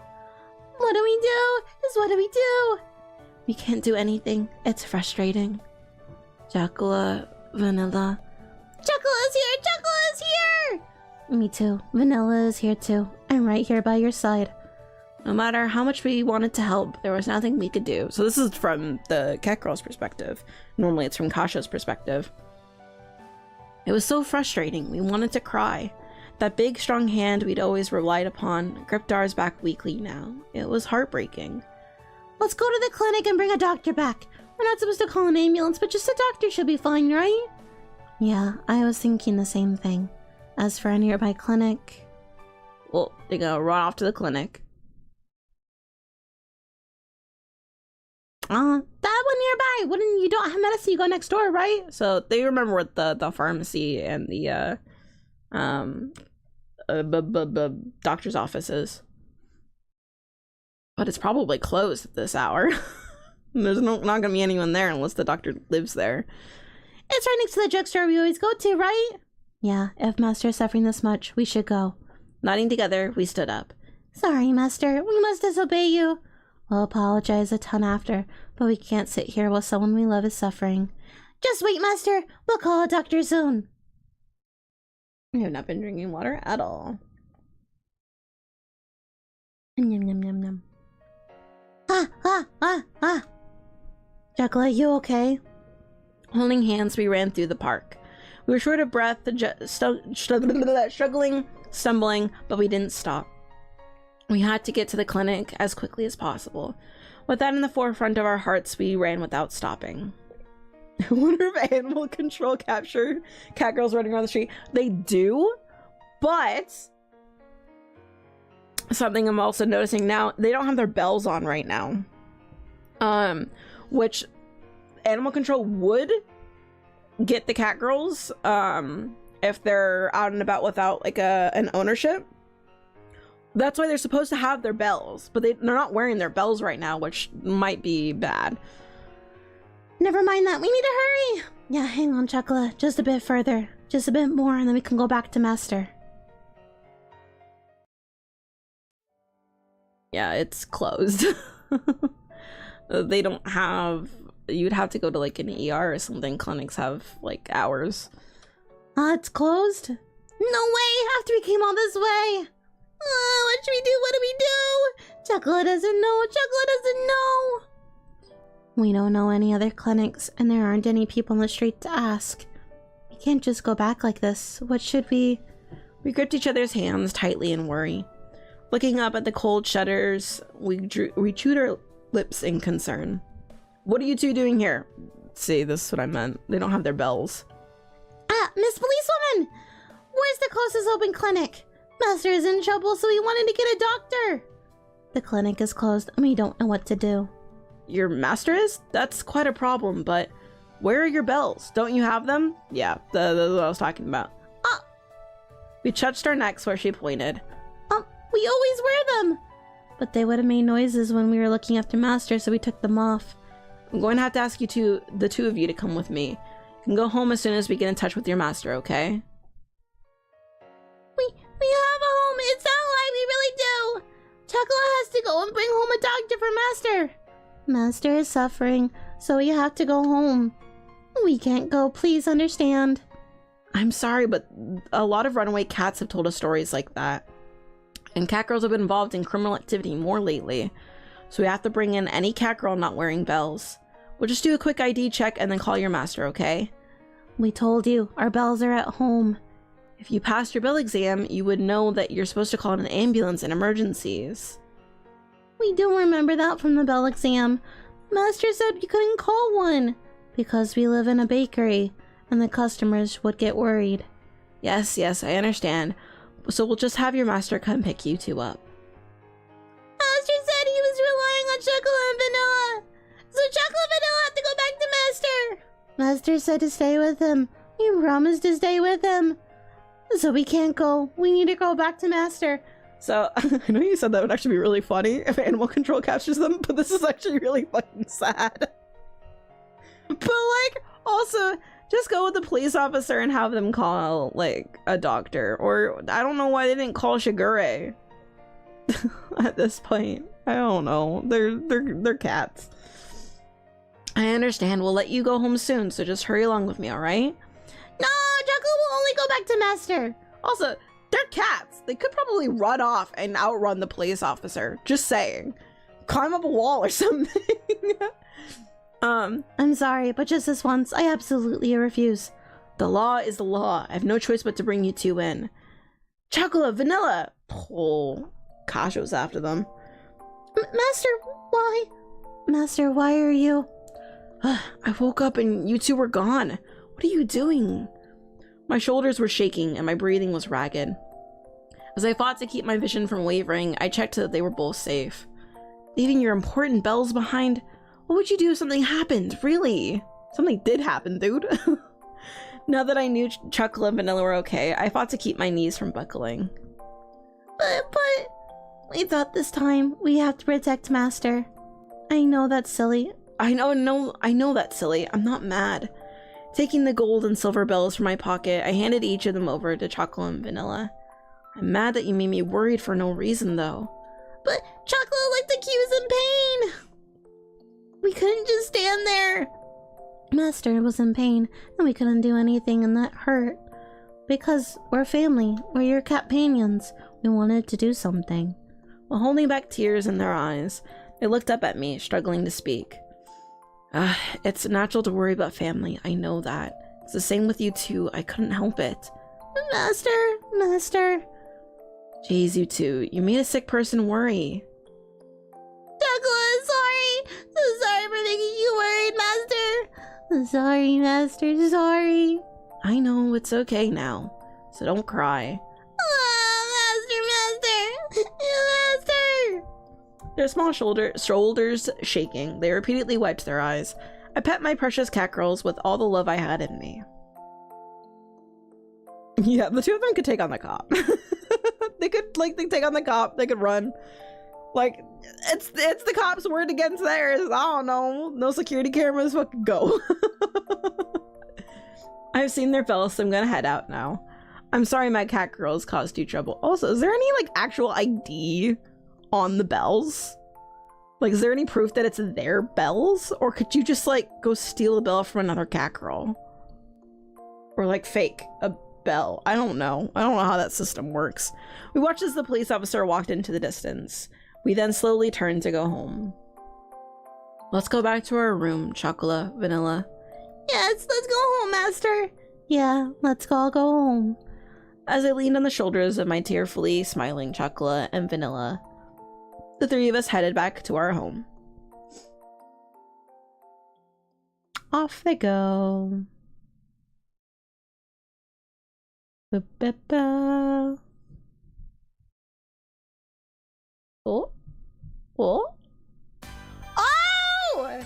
Speaker 2: What do we do? Just what do we do?
Speaker 1: We can't do anything. It's frustrating. Chocolate, vanilla.
Speaker 2: Chocolate is here! Chocolate is here! Me too. Vanilla is here too. I'm right here by your side.
Speaker 1: No matter how much we wanted to help, there was nothing we could do. So this is from the Catgirls' perspective. Normally it's from Kashou's perspective. It was so frustrating. We wanted to cry. That big, strong hand we'd always relied upon gripped ours back weakly now. It was heartbreaking.
Speaker 2: Let's go to the clinic and bring a doctor back. We're not supposed to call an ambulance, but just a doctor should be fine, right? Yeah, I was thinking the same thing. As for a nearby clinic...
Speaker 1: Well, they're gonna run off to the clinic.
Speaker 2: That one nearby. Wouldn't you don't have medicine? You go next door, right?
Speaker 1: So they remember what the pharmacy and the doctor's office is. But it's probably closed at this hour. There's not gonna be anyone there unless the doctor lives there.
Speaker 2: It's right next to the drugstore we always go to, right? Yeah, if Master is suffering this much, we should go.
Speaker 1: Nodding together, we stood up.
Speaker 2: Sorry, Master. We must disobey you. We'll apologize a ton after, but we can't sit here while someone we love is suffering. Just wait, Master. We'll call a doctor soon.
Speaker 1: I have not been drinking water at all.
Speaker 2: Yum, yum, yum, yum. Chocolate, you okay?
Speaker 1: Holding hands, we ran through the park. We were short of breath, struggling, stumbling, but we didn't stop. We had to get to the clinic as quickly as possible. With that in the forefront of our hearts, we ran without stopping. I wonder if animal control captured Catgirls running around the street. They do, but something I'm also noticing now, they don't have their bells on right now. Which animal control would get the Catgirls if they're out and about without like an ownership. That's why they're supposed to have their bells, but they're not wearing their bells right now, which might be bad.
Speaker 2: Never mind that. We need to hurry. Yeah, hang on, Chocolate. Just a bit further. Just a bit more, and then we can go back to Master.
Speaker 1: Yeah, it's closed. They don't have... You'd have to go to like an ER or something. Clinics have like hours.
Speaker 2: It's closed? No way! After we came all this way! What should we do? What do we do? Chocolate doesn't know. Chocolate doesn't know. We don't know any other clinics, and there aren't any people on the street to ask. We can't just go back like this. What should we...
Speaker 1: We gripped each other's hands tightly in worry. Looking up at the cold shutters, we chewed our lips in concern. What are you two doing here? See, this is what I meant. They don't have their bells.
Speaker 2: Miss Policewoman! Where's the closest open clinic? Master is in trouble, so we wanted to get a doctor. The clinic is closed, and we don't know what to do.
Speaker 1: Your master is? That's quite a problem, but where are your bells? Don't you have them? Yeah, that's what I was talking about. We touched our necks where she pointed.
Speaker 2: We always wear them. But they would have made noises when we were looking after Master, so we took them off.
Speaker 1: I'm going to have to ask the two of you to come with me. You can go home as soon as we get in touch with your master, okay?
Speaker 2: We have a home. It's Master! Master is suffering, so we have to go home. We can't go, please understand.
Speaker 1: I'm sorry, but a lot of runaway cats have told us stories like that. And catgirls have been involved in criminal activity more lately. So we have to bring in any catgirl not wearing bells. We'll just do a quick ID check and then call your master, okay?
Speaker 2: We told you, our bells are at home.
Speaker 1: If you passed your bell exam, you would know that you're supposed to call an ambulance in emergencies.
Speaker 2: We do remember that from the bell exam. Master said you couldn't call one because we live in a bakery and the customers would get worried.
Speaker 1: Yes, I understand. So we'll just have your master come pick you two up.
Speaker 2: Master said he was relying on Chocolate and Vanilla. So Chocolate and Vanilla have to go back to Master. Master said to stay with him. He promised to stay with him. So we can't go. We need to go back to Master.
Speaker 1: So, I know you said that would actually be really funny if animal control captures them, but this is actually really fucking sad. But like, also, just go with the police officer and have them call, like, a doctor. Or, I don't know why they didn't call Shigure. At this point. I don't know. They're cats. I understand. We'll let you go home soon, so just hurry along with me, alright?
Speaker 2: No, Chocolate will only go back to Master.
Speaker 1: Also, they're cats. They could probably run off and outrun the police officer. Just saying. Climb up a wall or something.
Speaker 2: I'm sorry, but just this once, I absolutely refuse.
Speaker 1: The law is the law. I have no choice but to bring you two in. Chocolate, Vanilla. Oh, Kashou's after them.
Speaker 2: Master, why? Master, why are you?
Speaker 1: I woke up and you two were gone. What are you doing? My shoulders were shaking and my breathing was ragged. As I fought to keep my vision from wavering, I checked that they were both safe. Leaving your important bells behind? What would you do if something happened? Really? Something did happen, dude. Now that I knew Chocolate and Vanilla were okay, I fought to keep my knees from buckling.
Speaker 2: But we thought this time we have to protect Master. I know that's silly.
Speaker 1: I know that's silly. I'm not mad. Taking the gold and silver bells from my pocket, I handed each of them over to Chocolate and Vanilla. I'm mad that you made me worried for no reason, though.
Speaker 2: But Chocolate looked like he was in pain. We couldn't just stand there. Master was in pain, and we couldn't do anything, and that hurt. Because we're family, we're your companions. We wanted to do something.
Speaker 1: While holding back tears in their eyes, they looked up at me, struggling to speak. It's natural to worry about family, I know that. It's the same with you too, I couldn't help it.
Speaker 2: Master.
Speaker 1: Jeez, you two, you made a sick person worry.
Speaker 2: Chocolate, sorry. So sorry for making you worried, Master. Sorry, Master, sorry.
Speaker 1: I know, it's okay now, so don't cry.
Speaker 2: Master!
Speaker 1: Their small shoulders shaking, they repeatedly wiped their eyes. I pet my precious catgirls with all the love I had in me. Yeah, the two of them could take on the cop. They could, like, they take on the cop, they could run. Like, it's the cops' word against theirs. I don't know. No security cameras, fucking go. I've seen their bells, so I'm gonna head out now. I'm sorry my cat girls caused you trouble. Also, is there any, like, actual ID on the bells? Like, is there any proof that it's their bells? Or could you just, like, go steal a bell from another cat girl? Or, like, fake a bell? I don't know. I don't know how that system works. We watched as the police officer walked into the distance. We then slowly turned to go home. Let's go back to our room, Chocolate, Vanilla.
Speaker 2: Yes, let's go home, Master. Yeah, let's all go home.
Speaker 1: As I leaned on the shoulders of my tearfully smiling Chocolate and Vanilla, the three of us headed back to our home.
Speaker 2: Off they go. Ba-ba-ba.
Speaker 1: Oh? Oh? Oh!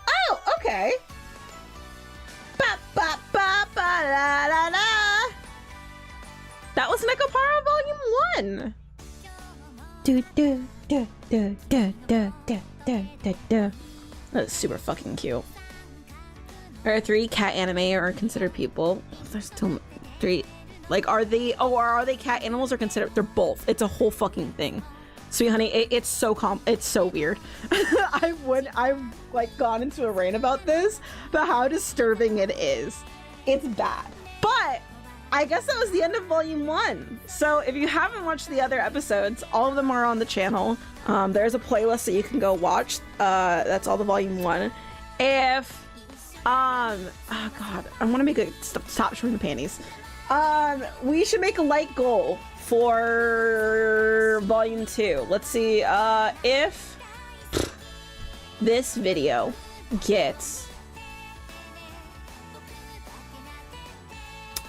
Speaker 1: Oh, okay. Ba-ba-ba-ba-la-la-la. That was NekoPara Volume 1. That's super fucking cute. There are 3 cat anime are considered people. There's still 3. Like, are they cat animals or considered? They're both. It's a whole fucking thing. Sweet honey, it's so weird. I've like gone into a rain about this, but how disturbing it is. It's bad. But I guess that was the end of volume 1. So if you haven't watched the other episodes, all of them are on the channel. There's a playlist that you can go watch. That's all the volume 1. If oh god, I want to make a stop showing the panties. We should make a like goal for volume 2. Let's see if this video gets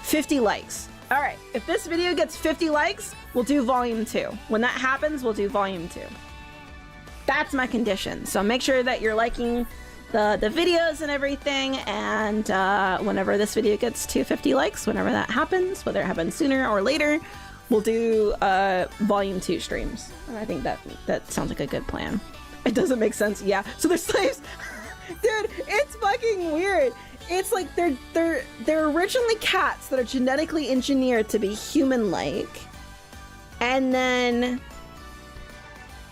Speaker 1: 50 likes. All right, if this video gets 50 likes, we'll do volume 2. When that happens, we'll do volume 2. That's my condition. So make sure that you're liking the videos and everything, and whenever this video gets to 50 likes, whenever that happens, whether it happens sooner or later, we'll do volume 2 streams. And I think that sounds like a good plan. It doesn't make sense. Yeah, so they're slaves. Dude, it's fucking weird. It's like they're originally cats that are genetically engineered to be human-like, and then,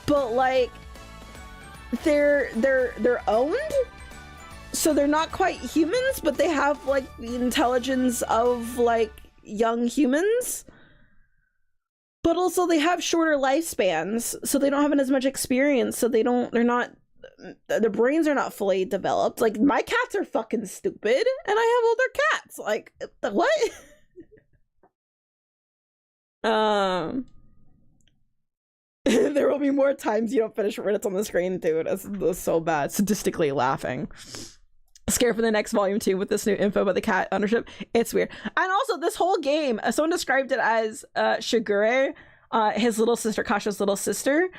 Speaker 1: but like they're owned, so they're not quite humans, but they have like the intelligence of like young humans, but also they have shorter lifespans, so they don't have as much experience, so their brains are not fully developed. Like, my cats are fucking stupid, and I have older cats. Like, what? There will be more times you don't finish Reddit's on the screen, dude. That's so bad. Sadistically laughing. Scared for the next volume 2 with this new info about the cat ownership. It's weird. And also, this whole game, someone described it as Shigure, his little sister, Kashou's little sister,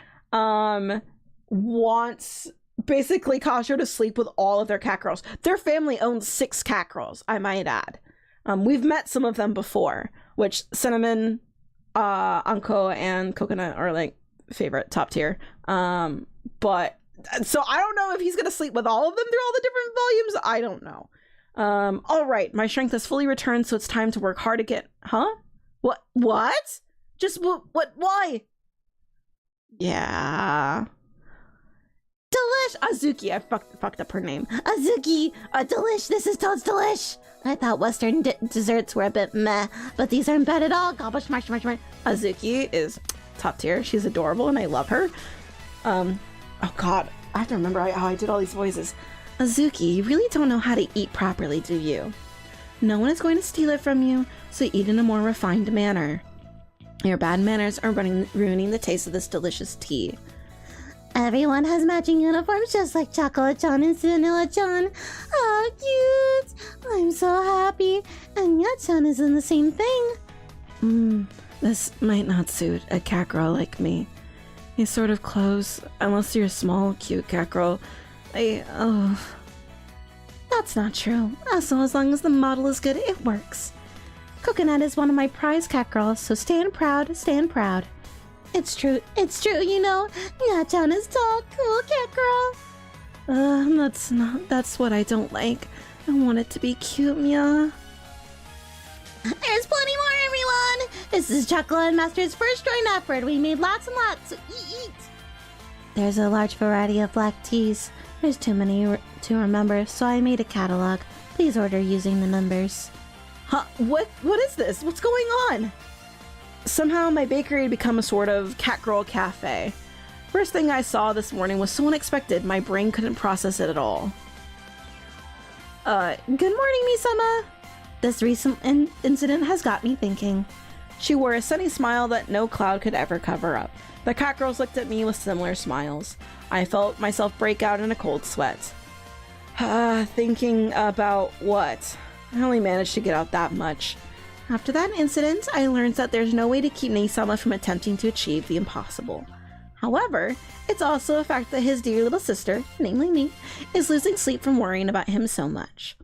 Speaker 1: wants basically Kashou to sleep with all of their cat girls. Their family owns 6 cat girls, I might add. We've met some of them before, which Cinnamon, Anko, and Coconut are like favorite, top tier. But so I don't know if he's gonna sleep with all of them through all the different volumes. I don't know. All right, my strength has fully returned, so it's time to work hard to get. What? Just what? Why? Yeah.
Speaker 2: Delish!
Speaker 1: Azuki, I fucked up her name.
Speaker 2: Azuki! Delish, this is Toad's Delish! I thought Western desserts were a bit meh, but these aren't bad at all. Gobble smash smash smash.
Speaker 1: Azuki is top tier. She's adorable and I love her. Oh god, I have to remember how I did all these voices. Azuki, you really don't know how to eat properly, do you? No one is going to steal it from you, so eat in a more refined manner. Your bad manners are ruining the taste of this delicious tea.
Speaker 2: Everyone has matching uniforms just like Chocolate-chan and Vanilla-chan. How cute! I'm so happy. And Yat-chan is in the same thing.
Speaker 1: This might not suit a cat girl like me. These sort of clothes, unless you're a small, cute cat girl, That's not true. Also, as long as the model is good, it works. Coconut is one of my prize cat girls, so stand proud, stand proud.
Speaker 2: It's true, you know. Yat-chan is tall, cool cat girl.
Speaker 1: That's what I don't like. I want it to be cute, Mia.
Speaker 2: There's plenty more, everyone! This is Chocolate and Master's first joint effort. We made lots and lots, so eat! There's a large variety of black teas. There's too many to remember, so I made a catalog. Please order using the numbers.
Speaker 1: Huh? What is this? What's going on? Somehow my bakery had become a sort of cat girl cafe. First thing I saw this morning was so unexpected, my brain couldn't process it at all. Good morning, Misama. This recent incident has got me thinking. She wore a sunny smile that no cloud could ever cover up. The cat girls looked at me with similar smiles. I felt myself break out in a cold sweat. Thinking about what? I only managed to get out that much. After that incident, I learned that there's no way to keep Nisama from attempting to achieve the impossible. However, it's also a fact that his dear little sister, namely me, is losing sleep from worrying about him so much.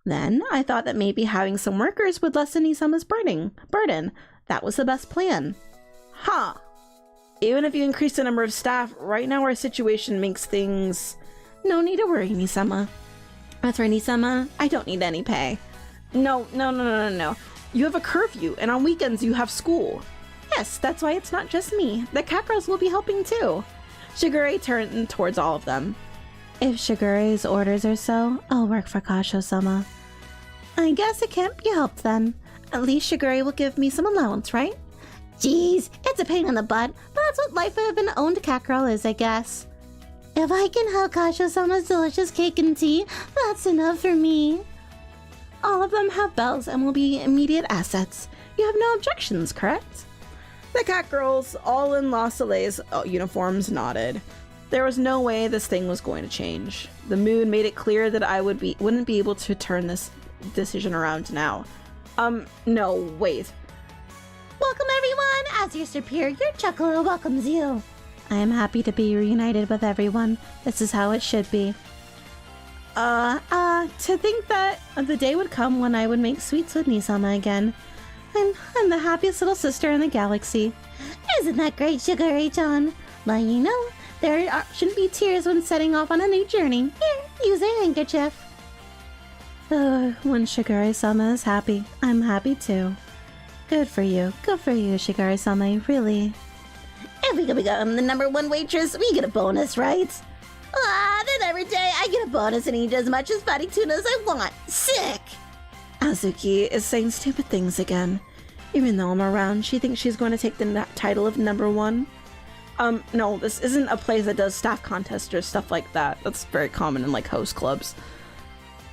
Speaker 1: Then, I thought that maybe having some workers would lessen Nisama's burden. That was the best plan. Huh. Even if you increase the number of staff, right now our situation makes things... No need to worry, Nisama. As for Nisama, I don't need any pay. No. You have a curfew, and on weekends you have school. Yes, that's why it's not just me. The Catgirls will be helping too. Shigure turned towards all of them.
Speaker 2: If Shigure's orders are so, I'll work for Kashou-sama. I guess it can't be helped then. At least Shigure will give me some allowance, right? Jeez, it's a pain in the butt, but that's what life of an owned catgirl is, I guess. If I can have Kashou-sama's delicious cake and tea, that's enough for me.
Speaker 1: All of them have bells and will be immediate assets. You have no objections, correct? The Catgirls, all in La Soleil's uniforms, nodded. There was no way this thing was going to change. The moon made it clear that I wouldn't be able to turn this decision around now. No, wait.
Speaker 2: Welcome everyone! As your superior, Chuckle welcomes you. I am happy to be reunited with everyone. This is how it should be. To think that the day would come when I would make sweets with Nisama again. I'm the happiest little sister in the galaxy. Isn't that great, Shigure-chan? Well, you know, there shouldn't be tears when setting off on a new journey. Here, use a handkerchief. When Shigure-sama is happy, I'm happy too. Good for you, Shigure-sama, really. If we become the #1 waitress, we get a bonus, right? Then every day I get a bonus and eat as much as fatty tuna as I want. Sick!
Speaker 1: Azuki is saying stupid things again. Even though I'm around, she thinks she's going to take the title of #1. No, this isn't a place that does staff contests or stuff like that. That's very common in, like, host clubs.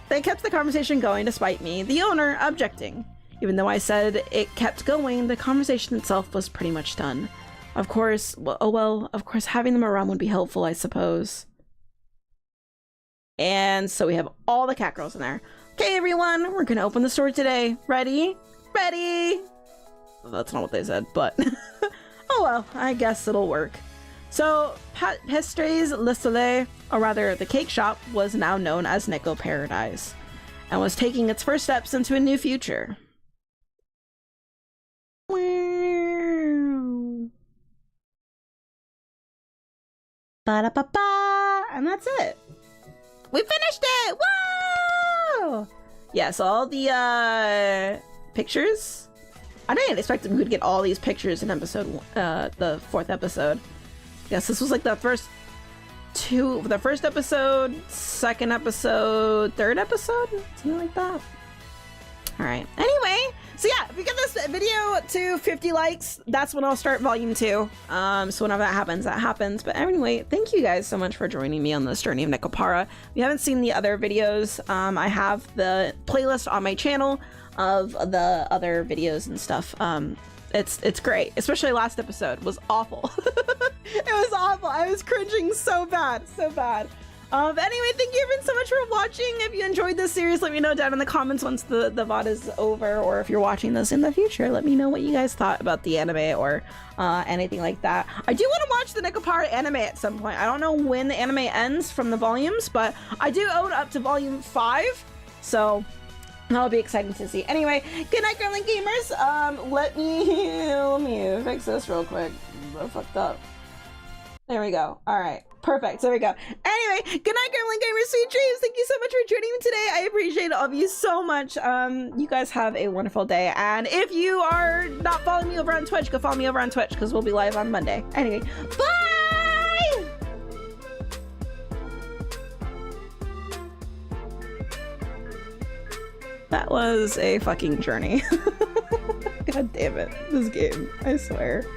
Speaker 1: They kept the conversation going despite me, the owner, objecting. Even though I said it kept going, the conversation itself was pretty much done. Of course, of course having them around would be helpful, I suppose. And so we have all the Catgirls in there. Okay, everyone, we're gonna open the store today. Ready? Ready! Well, that's not what they said, but oh well, I guess it'll work. So, Patisserie Le Soleil, or rather the cake shop, was now known as Neko Paradise, and was taking its first steps into a new future. Ba-da-ba-ba! And that's it. We finished it! Whoa! Yeah, so all the pictures. I didn't expect we would get all these pictures in episode the 4th episode. Yes, this was like the first episode, 2nd episode, 3rd episode, something like that. All right. Anyway, so yeah, if we get this video to 50 likes, that's when I'll start volume 2. So whenever that happens. But anyway, thank you guys so much for joining me on this journey of NekoPara. If you haven't seen the other videos, I have the playlist on my channel of the other videos and stuff. It's great, especially last episode was awful. It was awful. I was cringing so bad. But anyway, thank you everyone so much for watching. If you enjoyed this series, let me know down in the comments once the VOD is over, or if you're watching this in the future, let me know what you guys thought about the anime or anything like that. I do want to watch the NekoPara anime at some point. I don't know when the anime ends from the volumes, but I do own up to volume 5, so that'll be exciting to see. Anyway, good night, girl and gamers. Let me fix this real quick. I fucked up. There we go. All right. Perfect. There we go. Anyway, good night, girl and gamers. Sweet dreams. Thank you so much for joining me today. I appreciate all of you so much. You guys have a wonderful day. And if you are not following me over on Twitch, go follow me over on Twitch because we'll be live on Monday. Anyway, bye! That was a fucking journey. God damn it. This game. I swear.